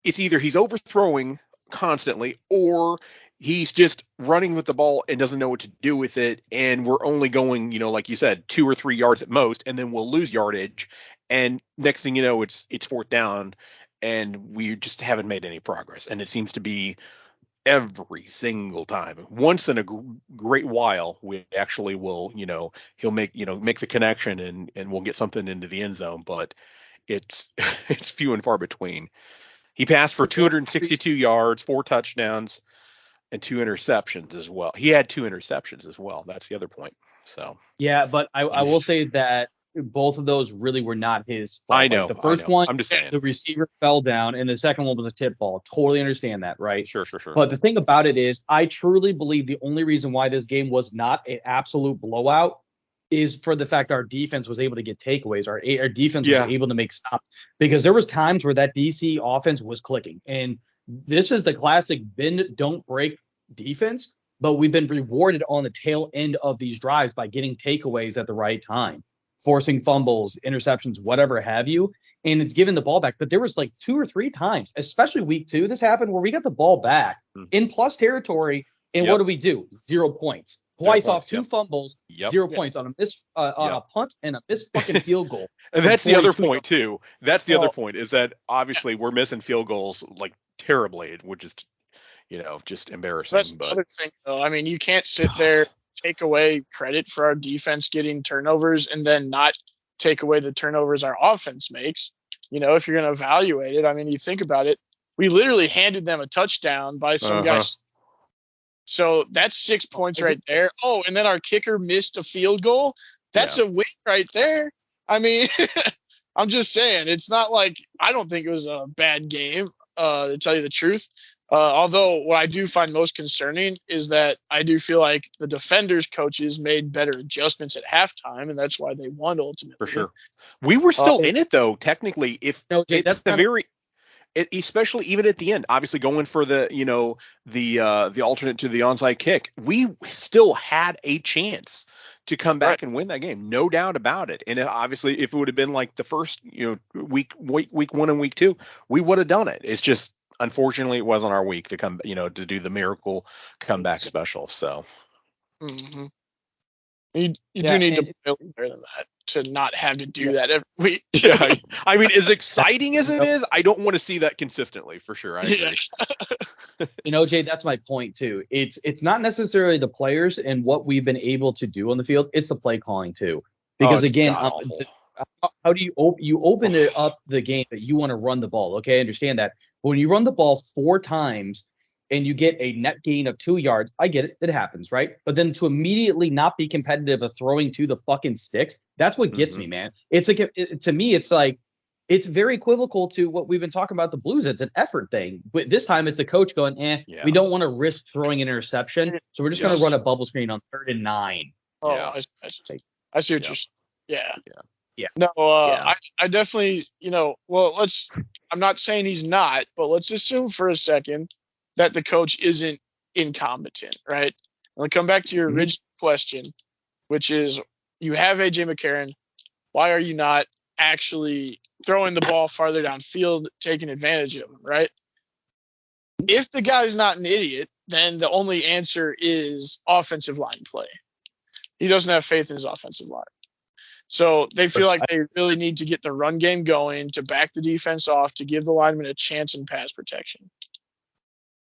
it's either he's overthrowing constantly or he's just running with the ball and doesn't know what to do with it. And we're only going, like you said, 2 or 3 yards at most, and then we'll lose yardage. And next thing you know, it's 4th down, and we just haven't made any progress. And it seems to be every single time. Once in a great while, we actually will, he'll make the connection and we'll get something into the end zone. But it's few and far between. He passed for 262 yards, 4 touchdowns, and 2 interceptions as well. He had 2 interceptions as well. That's the other point. So yeah, but I will say that both of those really were not his fault. I know. The first one, I'm just saying, the receiver fell down, and the second one was a tip ball. Totally understand that, right? Sure. But the thing about it is, I truly believe the only reason why this game was not an absolute blowout is for the fact our defense was able to get takeaways. Our defense was able to make stops, because there was times where that DC offense was clicking. And this is the classic bend, don't break defense, but we've been rewarded on the tail end of these drives by getting takeaways at the right time, forcing fumbles, interceptions, whatever have you. And it's given the ball back. But there was like 2 or 3 times, especially week 2, this happened where we got the ball back in plus territory. And what do we do? 0 points. Twice off 2 fumbles, 0 points on a punt and a missed fucking field goal. And that's the other point too. That's the other point, is that obviously we're missing field goals like terribly, which is, just embarrassing. That's the other thing, though. I mean, you can't sit there, take away credit for our defense getting turnovers, and then not take away the turnovers our offense makes. If you're going to evaluate it, I mean, you think about it. We literally handed them a touchdown by some guys. So that's 6 points right there. Oh, and then our kicker missed a field goal. That's a win right there. I mean, I'm just saying, it's not like, I don't think it was a bad game, to tell you the truth. Although what I do find most concerning is that I do feel like the defenders coaches made better adjustments at halftime, and that's why they won ultimately. For sure. We were still in it though, technically. Especially even at the end, obviously going for the alternate to the onside kick, we still had a chance to come back and win that game, no doubt about it. And obviously, if it would have been like the first, week 1 and week 2, we would have done it. It's just, unfortunately, it wasn't our week to come, to do the miracle comeback special. So you do need to build better than that, to not have to do that every week. I mean, as exciting as it is, I don't want to see that consistently, for sure. I agree. Jay, that's my point too. It's not necessarily the players and what we've been able to do on the field. It's the play calling too, because again, how do you open it up the game that you want to run the ball? Okay, I understand that. But when you run the ball 4 times and you get a net gain of 2 yards, I get it. It happens, right? But then to immediately not be competitive of throwing to the fucking sticks, that's what gets me, man. It's like, to me, it's like, it's very equivocal to what we've been talking about the Blues. It's an effort thing. But this time it's the coach going, we don't want to risk throwing an interception, so we're just going to run a bubble screen on 3rd and 9. I see what you're. Yeah. No, Yeah. I definitely, well, I'm not saying he's not, but let's assume for a second that the coach isn't incompetent, right? I'm going to come back to your Mhm. original question, which is you have A.J. McCarron. Why are you not actually throwing the ball farther downfield, taking advantage of him, right? If the guy's not an idiot, then the only answer is offensive line play. He doesn't have faith in his offensive line. So they feel like they really need to get the run game going to back the defense off to give the lineman a chance in pass protection.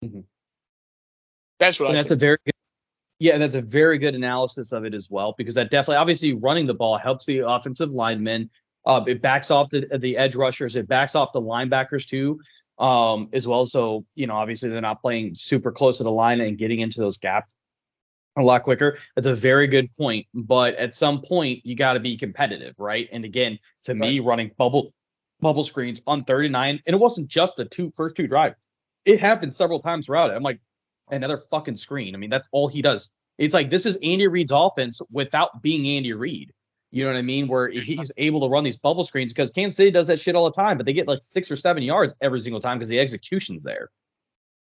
Mhm. That's what And I that's think. that's a very good analysis of it as well, because that definitely, obviously, running the ball helps the offensive linemen. It backs off the edge rushers. It backs off the linebackers too, as well. So, obviously they're not playing super close to the line and getting into those gaps a lot quicker. That's a very good point. But at some point, you got to be competitive, right? And again, to me, running bubble screens on 39, and it wasn't just the first two drives. It happened several times throughout it. I'm like, another fucking screen. I mean, that's all he does. It's like this is Andy Reid's offense without being Andy Reid. You know what I mean? Where he's able to run these bubble screens, because Kansas City does that shit all the time, but they get like 6 or 7 yards every single time because the execution's there.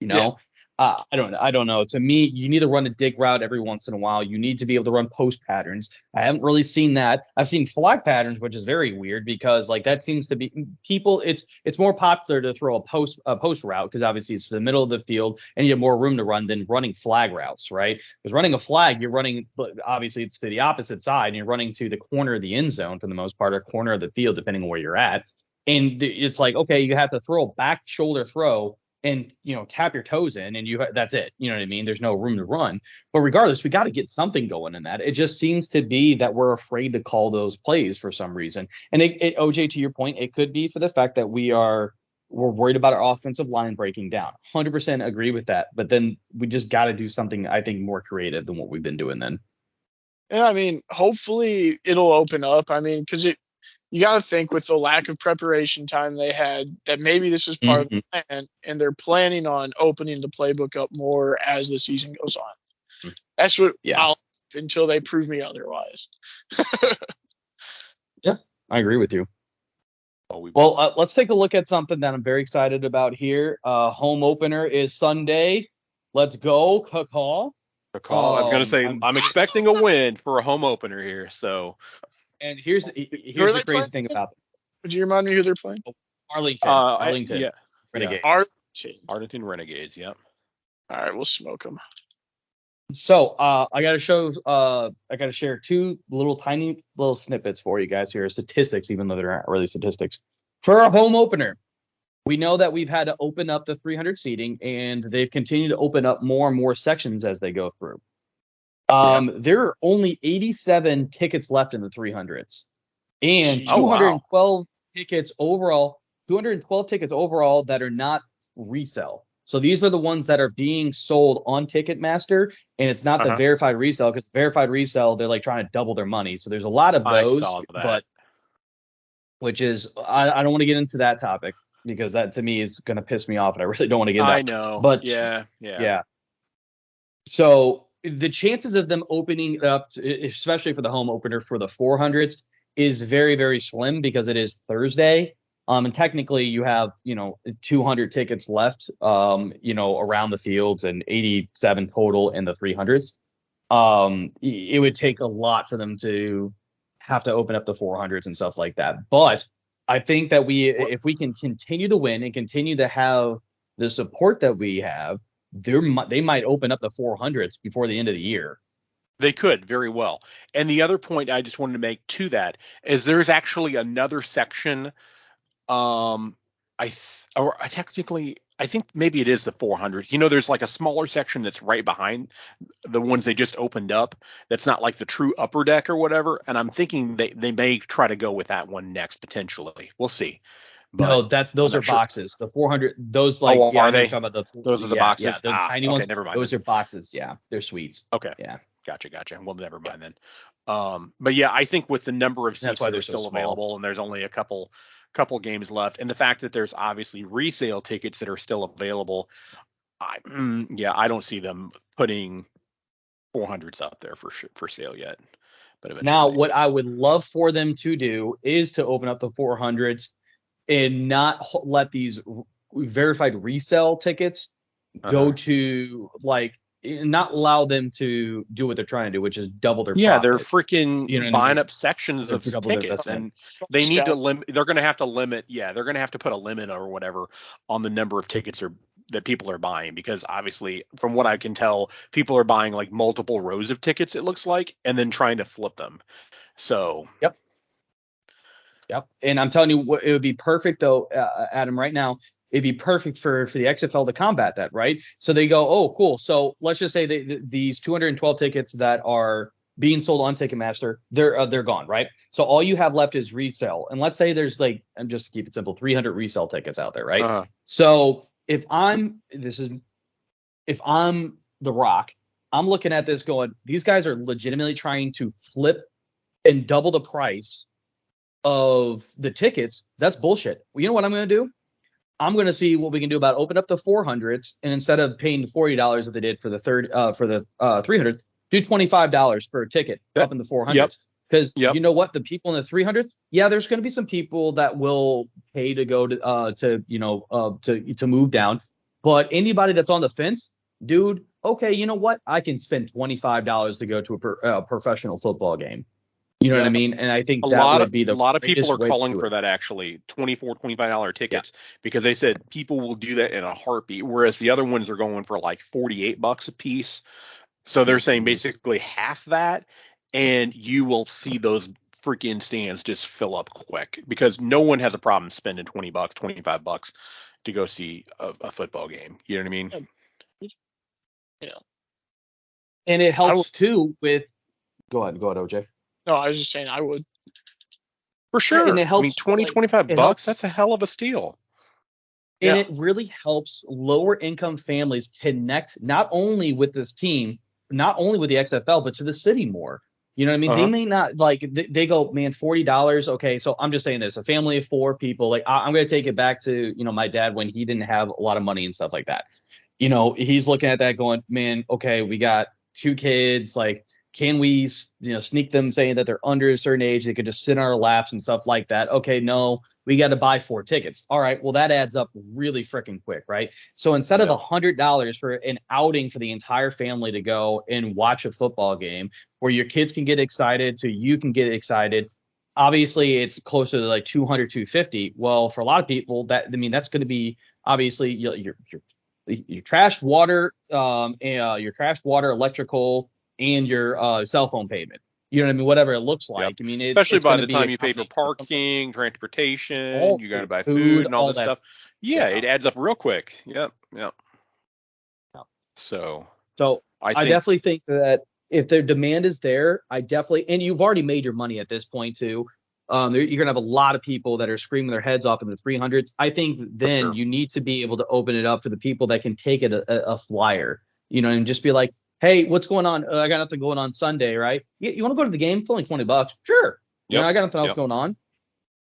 You know, I don't know. To me, you need to run a dig route every once in a while. You need to be able to run post patterns. I haven't really seen that. I've seen flag patterns, which is very weird, because like that seems to be people. It's more popular to throw a post route, because obviously it's the middle of the field and you have more room to run than running flag routes, right? Because running a flag, you're running, but obviously it's to the opposite side, and you're running to the corner of the end zone for the most part, or corner of the field, depending on where you're at. And it's like, okay, you have to throw a back shoulder throw and tap your toes in, and that's it. You know what I mean? There's no room to run. But regardless, we got to get something going in that. It just seems to be that we're afraid to call those plays for some reason. And OJ, to your point, it could be for the fact that we're worried about our offensive line breaking down. 100% agree with that. But then we just got to do something, I think, more creative than what we've been doing then. Yeah, I mean, hopefully it'll open up. I mean, because you got to think, with the lack of preparation time they had, that maybe this was part of the plan, and they're planning on opening the playbook up more as the season goes on. That's what until they prove me otherwise. Yeah, I agree with you. Well, let's take a look at something that I'm very excited about here. Home opener is Sunday. Let's go, KawKaw. KawKaw. I was going to say, I'm expecting a win for a home opener here. So, and here's the crazy thing about it. Would you remind me who they're playing? Arlington. Yeah. Renegades. Arlington Renegades. Yep. All right, we'll smoke them. So I gotta share two tiny little snippets for you guys here, statistics, even though they're not really statistics. For our home opener, we know that we've had to open up the 300 seating, and they've continued to open up more and more sections as they go through. There are only 87 tickets left in the 300s, and 212 tickets overall. 212 tickets overall that are not resale. So these are the ones that are being sold on Ticketmaster, and it's not the verified resale, because verified resale, they're like trying to double their money. So there's a lot of those, but which is I don't want to get into that topic, because that to me is going to piss me off, and I really don't want to get into that. I know. But yeah. So the chances of them opening up, especially for the home opener for the 400s, is very, very slim, because it is Thursday. And technically you have, 200 tickets left, around the fields, and 87 total in the 300s. It would take a lot for them to have to open up the 400s and stuff like that. But I think that if we can continue to win and continue to have the support that we have, they might open up the 400s before the end of the year. They could very well. And the other point I just wanted to make to that is there's actually another section. I think maybe it is the 400s. There's like a smaller section that's right behind the ones they just opened up. That's not like the true upper deck or whatever. And I'm thinking they may try to go with that one next, potentially. We'll see. But no, those are boxes. The 400, those are they? Talking about those are the boxes. Yeah, the tiny ones. Never mind. Those are boxes. Yeah, they're suites. Okay. Yeah. Gotcha. Well, never mind then. But yeah, I think with the number of seats that are still available, and there's only a couple games left, and the fact that there's obviously resale tickets that are still available, I don't see them putting 400s out there for sale yet. But eventually, now, what I would love for them to do is to open up the 400s and not let these verified resale tickets go to like not allow them to do what they're trying to do, which is double their Yeah, profit. they're freaking You know what I buying mean? up sections They're of double their tickets, investment. and they need to limit. They're going to have to limit. Yeah, they're going to have to put a limit or whatever on the number of tickets that people are buying, because obviously, from what I can tell, people are buying like multiple rows of tickets. It looks like, and then trying to flip them. So. Yep. And I'm telling you, what it would be perfect though, Adam. Right now, it'd be perfect for the XFL to combat that, right? So they go, oh, cool. So let's just say these 212 tickets that are being sold on Ticketmaster, they're gone, right? So all you have left is resale. And let's say there's like, and just to keep it simple, 300 resale tickets out there, right? So if I'm The Rock, I'm looking at this going, these guys are legitimately trying to flip and double the price of the tickets. That's bullshit. Well, you know what I'm going to do? I'm going to see what we can do about open up the 400s, and instead of paying $40 that they did for the 300s, do $25 for a ticket up in the 400s. Because you know what, the people in the 300s, yeah, there's going to be some people that will pay to go to move down, but anybody that's on the fence, dude, okay, you know what, I can spend $25 to go to a professional football game. You know what I mean? And I think a lot of people are calling for that, actually, $24-$25 tickets, because they said people will do that in a heartbeat, whereas the other ones are going for like $48 a piece. So they're saying basically half that, and you will see those freaking stands just fill up quick, because no one has a problem spending $20, $25 to go see a football game. You know what I mean? Yeah. And it helps too with. Go ahead, OJ. No, I was just saying I would. For sure. And it helps, I mean, $25, that's a hell of a steal. And it really helps lower income families connect not only with this team, not only with the XFL, but to the city more. You know what I mean? They may not like, they go, man, $40. Okay. So I'm just saying this, a family of 4 people, like I'm going to take it back to, my dad when he didn't have a lot of money and stuff like that. He's looking at that going, man, okay, we got 2 kids, like, can we, sneak them saying that they're under a certain age? They could just sit on our laps and stuff like that. Okay, no, we got to buy 4 tickets. All right, well, that adds up really freaking quick, right? So instead of $100 for an outing for the entire family to go and watch a football game where your kids can get excited, so you can get excited, obviously it's closer to like 200, 250. Well, for a lot of people, that's going to be obviously your trash water, electrical, and your cell phone payment. You know what I mean? Whatever it looks like. I mean, especially by the time you pay for parking, transportation, you got to buy food and all this stuff. Yeah, it adds up real quick. Yep. So I definitely think that if their demand is there, and you've already made your money at this point too. You're gonna have a lot of people that are screaming their heads off in the 300s. I think then you need to be able to open it up for the people that can take it a flyer, and just be like, hey, what's going on? I got nothing going on Sunday, right? You want to go to the game? It's only $20. Sure. I got nothing else going on.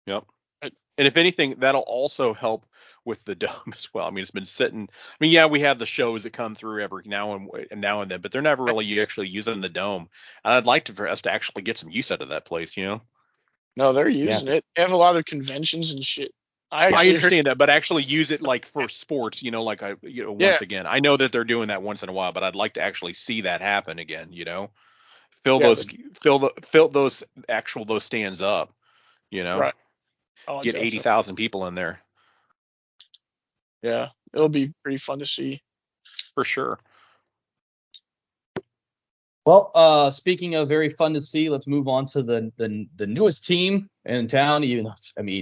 Yep. And if anything, that'll also help with the dome as well. I mean, it's been sitting. I mean, yeah, we have the shows that come through every now and then, but they're never really actually using the dome. And I'd like for us to actually get some use out of that place, No, they're using it. They have a lot of conventions and shit. I understand that, but actually use it like for sports, once again. I know that they're doing that once in a while, but I'd like to actually see that happen again, fill those stands up, Right. Get 80,000 people in there. Yeah, it'll be pretty fun to see. For sure. Well, speaking of very fun to see, let's move on to the newest team in town. Even though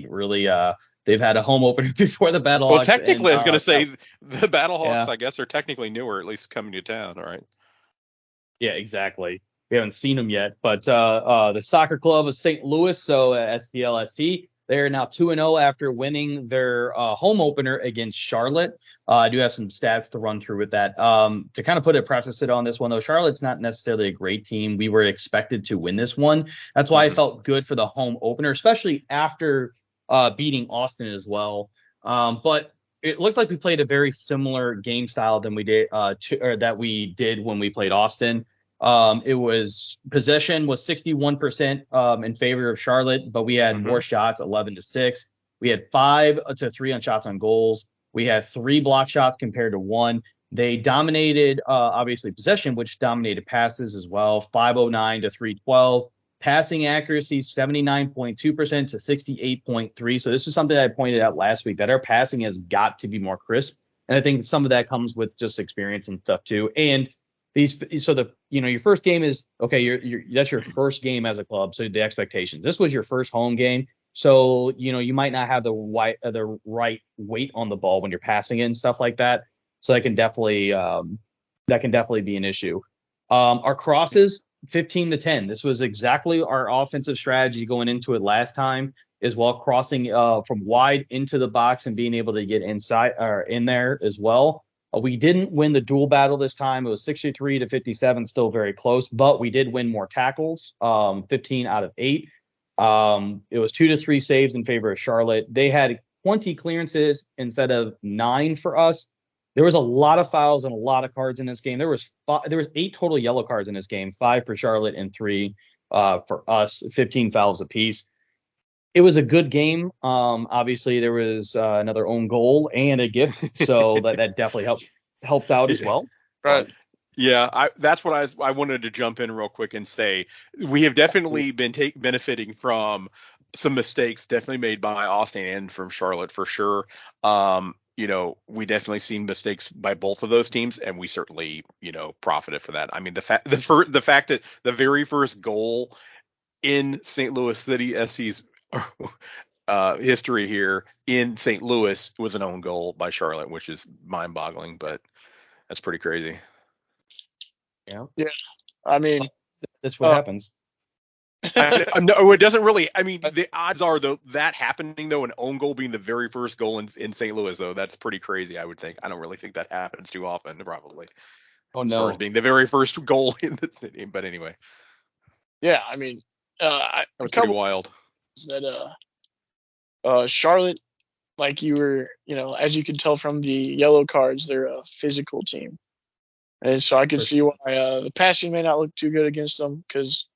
really, they've had a home opener before the Battlehawks. Well, technically, I was going to say the Battlehawks, I guess, are technically newer, at least coming to town, all right? Yeah, exactly. We haven't seen them yet, but the soccer club of St. Louis, so STLSC, they're now 2-0 after winning their home opener against Charlotte. I do have some stats to run through with that. To kind of preface it on this one, though, Charlotte's not necessarily a great team. We were expected to win this one. That's why I felt good for the home opener, especially after beating Austin as well. But it looked like we played a very similar game style than we did that we did when we played Austin. It was possession was 61% in favor of Charlotte, but we had more shots, 11-6. We had 5-3 on shots on goals. We had 3 block shots compared to 1. They dominated, obviously, possession, which dominated passes as well, 509-312. Passing accuracy, 79.2% to 68.3. So this is something I pointed out last week, that our passing has got to be more crisp. And I think some of that comes with just experience and stuff too. And your first game is okay. That's your first game as a club. So the expectations. This was your first home game. So, you might not have the right weight on the ball when you're passing it and stuff like that. So that can definitely be an issue. Our crosses, 15-10. This was exactly our offensive strategy going into it last time, as well, crossing from wide into the box and being able to get inside or in there as well. We didn't win the duel battle this time. It was 63-57, still very close, but we did win more tackles, 15 out of 8. It was 2-3 saves in favor of Charlotte. They had 20 clearances instead of 9 for us. There was a lot of fouls and a lot of cards in this game. There was 8 total yellow cards in this game, 5 for Charlotte and 3 for us, 15 fouls apiece. It was a good game. Obviously, there was another own goal and a gift, so that definitely helped out as well. Right. Yeah, that's what I wanted to jump in real quick and say. We have definitely been benefiting from some mistakes definitely made by Austin and from Charlotte for sure. We definitely seen mistakes by both of those teams, and we certainly, profited for that. I mean, the fact that the very first goal in St. Louis City SC's history here in St. Louis was an own goal by Charlotte, which is mind-boggling, but that's pretty crazy. Yeah. I mean, that's what happens. No, it doesn't really. I mean, the odds are that happening though, an own goal being the very first goal in St. Louis, though, that's pretty crazy. I would think. I don't really think that happens too often, probably. Oh as no, far as being the very first goal in the city. But anyway. Yeah, I mean, that was pretty wild. That Charlotte, like you were, as you can tell from the yellow cards, they're a physical team, and so I could see why the passing may not look too good against them, because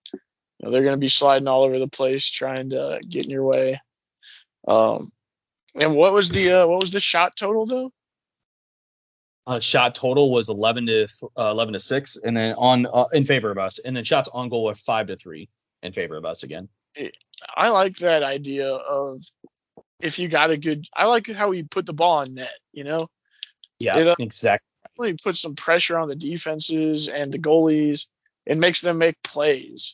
they're going to be sliding all over the place trying to get in your way. And what was the shot total though? Shot total was 11-6, and then in favor of us, and then shots on goal were 5-3 in favor of us again. I like that idea of if you got a good. I like how we put the ball on net. Yeah, exactly. Really put some pressure on the defenses and the goalies. It makes them make plays.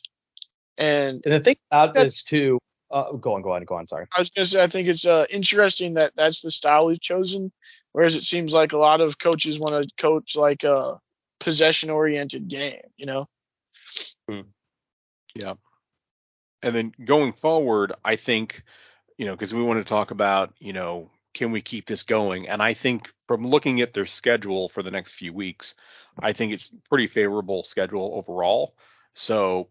And the thing about this too. Go on. Sorry. I was gonna say I think it's interesting that that's the style we've chosen, whereas it seems like a lot of coaches want to coach like a possession-oriented game. Yeah. And then going forward, I think, because we want to talk about, can we keep this going? And I think from looking at their schedule for the next few weeks, I think it's pretty favorable schedule overall. So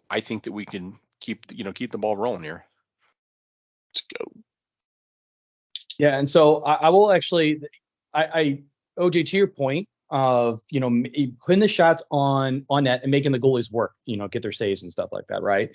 I think that we can keep the ball rolling here. Let's go. Yeah, and so I will actually, OJ, to your point of putting the shots on net and making the goalies work, get their saves and stuff like that, right?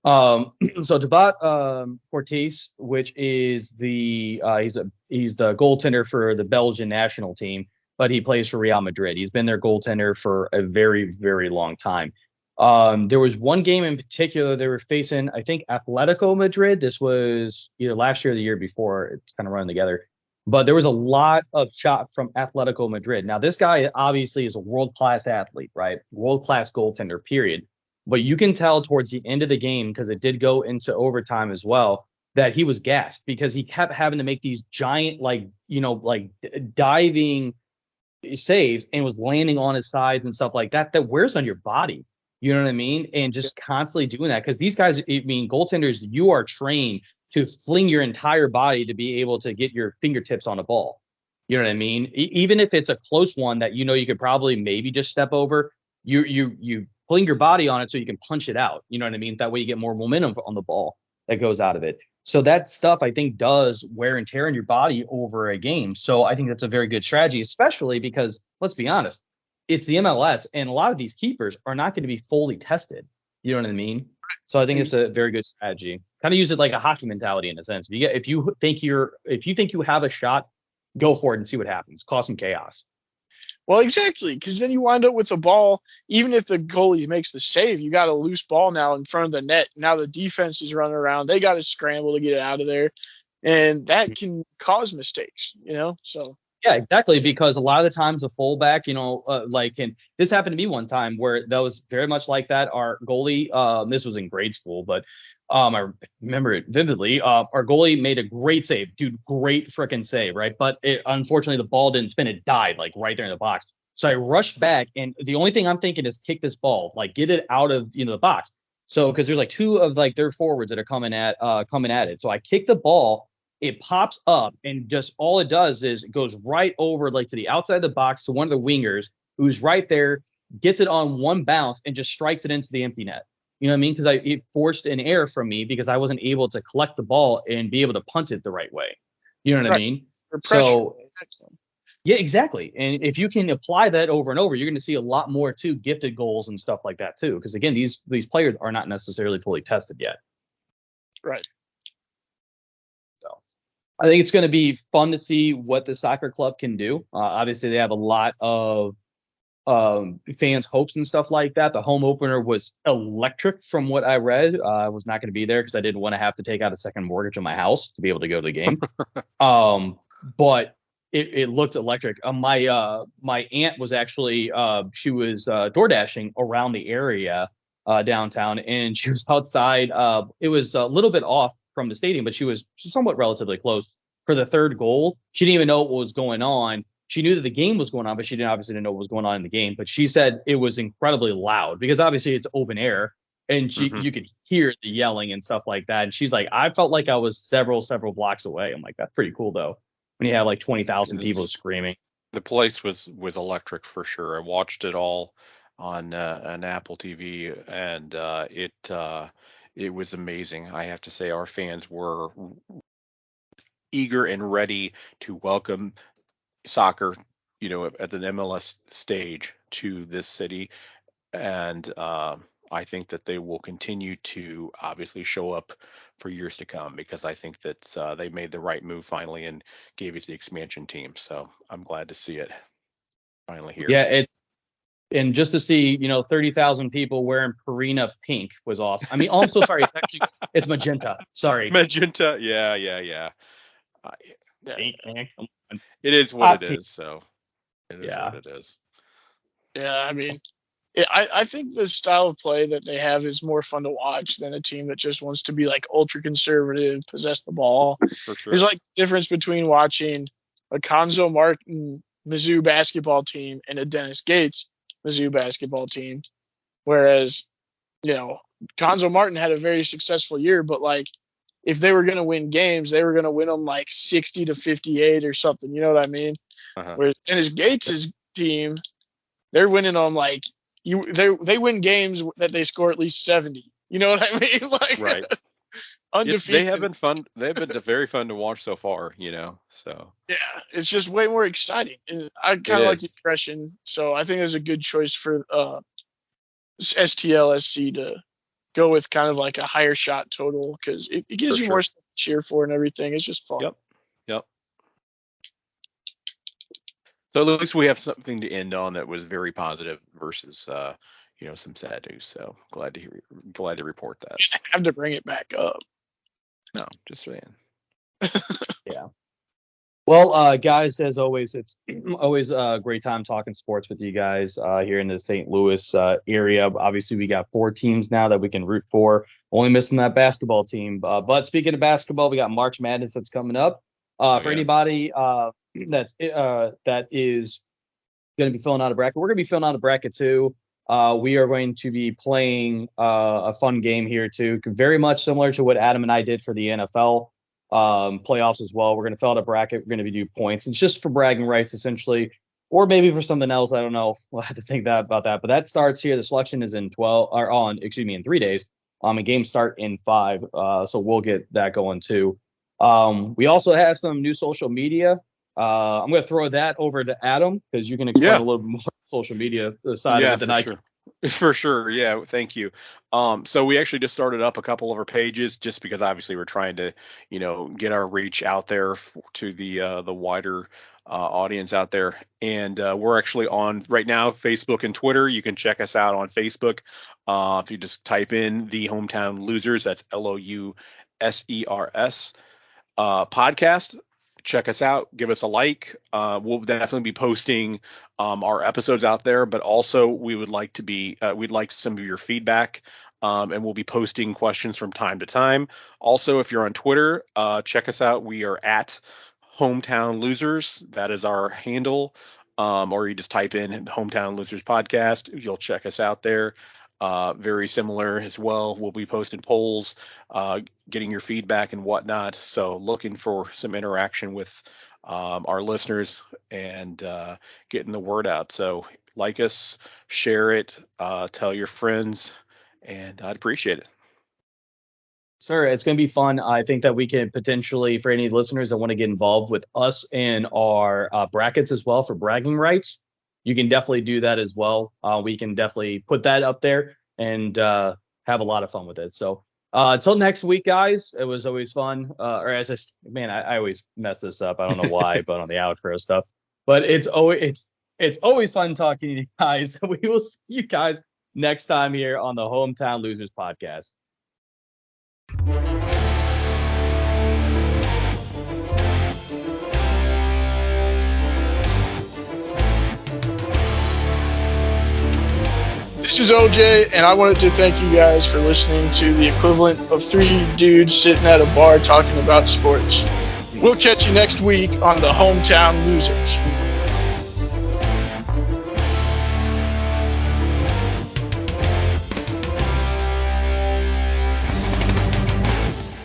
So Tabat Cortés, which is he's the goaltender for the Belgian national team, but he plays for Real Madrid. He's been their goaltender for a very, very long time. There was one game in particular they were facing, I think, Atletico Madrid. This was either last year or the year before. It's kind of running together. But there was a lot of shot from Atletico Madrid. Now, this guy obviously is a world-class athlete, right? World-class goaltender, period. But you can tell towards the end of the game, because it did go into overtime as well, that he was gassed because he kept having to make these giant, diving saves and was landing on his sides and stuff like that. That wears on your body. You know what I mean? And just constantly doing that, because these guys, goaltenders, you are trained to fling your entire body to be able to get your fingertips on a ball. You know what I mean? Even if it's a close one that you could probably maybe just step over, you fling your body on it so you can punch it out. You know what I mean? That way you get more momentum on the ball that goes out of it. So that stuff, I think, does wear and tear on your body over a game. So I think that's a very good strategy, especially because, let's be honest, it's the MLS, and a lot of these keepers are not going to be fully tested. You know what I mean? So I think it's a very good strategy. Kind of use it like a hockey mentality in a sense. If you think you have a shot, go for it and see what happens. Cause some chaos. Well, exactly, because then you wind up with the ball. Even if the goalie makes the save, you got a loose ball now in front of the net. Now the defense is running around. They got to scramble to get it out of there, and that can cause mistakes. So. Yeah, exactly. Because a lot of the times a fullback, and this happened to me one time where that was very much like that. Our goalie, this was in grade school, but I remember it vividly. Our goalie made a great save, dude, great freaking save, right? But unfortunately, the ball didn't spin. It died like right there in the box. So I rushed back, and the only thing I'm thinking is kick this ball, like get it out of the box. So because there's like two of like their forwards that are coming at it. So I kick the ball. It pops up, and just all it does is it goes right over like to the outside of the box to one of the wingers who's right there, gets it on one bounce and just strikes it into the empty net. You know what I mean? Because it forced an error from me because I wasn't able to collect the ball and be able to punt it the right way. You know what I mean? So yeah, exactly. And if you can apply that over and over, you're going to see a lot more too, gifted goals and stuff like that too. Because again, these players are not necessarily fully tested yet. Right. I think it's going to be fun to see what the soccer club can do. Obviously, they have a lot of fans' hopes and stuff like that. The home opener was electric from what I read. I was not going to be there because I didn't want to have to take out a second mortgage on my house to be able to go to the game. But it looked electric. My aunt was actually she was door dashing around the area downtown, and she was outside. It was a little bit off from the stadium, but she was somewhat relatively close for the third goal. She didn't even know what was going on. She knew that the game was going on, but she obviously didn't know what was going on in the game. But she said it was incredibly loud because obviously it's open air, and you could hear the yelling and stuff like that. And she's like, I felt like I was several blocks away. I'm like, that's pretty cool though, when you have like 20,000 people screaming. The place was electric for sure. I watched it all on an Apple TV, and it was amazing. I have to say, our fans were eager and ready to welcome soccer, at the MLS stage to this city. And I think that they will continue to obviously show up for years to come, because I think that they made the right move finally and gave it the expansion team. So I'm glad to see it finally here. Yeah, and just to see, 30,000 people wearing Purina pink was awesome. I mean, I'm so sorry. It's magenta. Sorry. Magenta. Yeah. It is what it is. So it is what it is. Yeah, I mean, I think the style of play that they have is more fun to watch than a team that just wants to be like ultra conservative, possess the ball. For sure. There's like difference between watching a Konzo Martin Mizzou basketball team and a Dennis Gates Mizzou basketball team. Whereas, Konzo Martin had a very successful year, but like if they were going to win games, they were going to win them like 60-58 or something. You know what I mean? Uh-huh. Whereas Dennis Gates' team, they're winning them like they win games that they score at least 70. You know what I mean? Like, right. Undefeated. They have been fun. They've been very fun to watch so far, So yeah, it's just way more exciting. And I kind of like the expression, so I think it's a good choice for STLSC to go with kind of like a higher shot total, because it gives you more stuff to cheer for and everything. It's just fun. Yep. So at least we have something to end on that was very positive versus some sad news. So glad to report that. I have to bring it back up. No, just saying. Yeah. Well, guys, as always, it's always a great time talking sports with you guys here in the St. Louis area. Obviously, we got 4 teams now that we can root for. Only missing that basketball team. But speaking of basketball, we got March Madness that's coming up. For anybody that is going to be filling out a bracket, we're going to be filling out a bracket too. We are going to be playing a fun game here too, very much similar to what Adam and I did for the NFL playoffs as well. We're going to fill out a bracket. We're going to do points. It's just for bragging rights, essentially, or maybe for something else. I don't know. We'll have to think about that. But that starts here. The selection is in 3 days. And games start in 5. So we'll get that going too. We also have some new social media. I'm going to throw that over to Adam because you can explain a little bit more social media side of it than I can. For sure. Yeah. Thank you. So we actually just started up a couple of our pages just because obviously we're trying to, get our reach out there to the wider audience out there. And we're actually on right now, Facebook and Twitter. You can check us out on Facebook. If you just type in the Hometown Losers, that's LOUSERS podcast. Check us out. Give us a like. We'll definitely be posting our episodes out there, but also we'd like some of your feedback, and we'll be posting questions from time to time. Also, if you're on Twitter, check us out. We are at Hometown Losers. That is our handle. Or you just type in Hometown Losers podcast. You'll check us out there. Very similar as well. We'll be posting polls, getting your feedback and whatnot. So looking for some interaction with our listeners and getting the word out. So like us, share it, tell your friends, and I'd appreciate it. Sir, it's going to be fun. I think that we can potentially, for any listeners that want to get involved with us in our brackets as well for bragging rights, you can definitely do that as well. We can definitely put that up there and have a lot of fun with it. So until next week, guys, it was always fun. I always mess this up. I don't know why, but on the outro stuff. But it's always fun talking to you guys. We will see you guys next time here on the Hometown Losers podcast. This is OJ, and I wanted to thank you guys for listening to the equivalent of 3 dudes sitting at a bar talking about sports. We'll catch you next week on the Hometown Losers.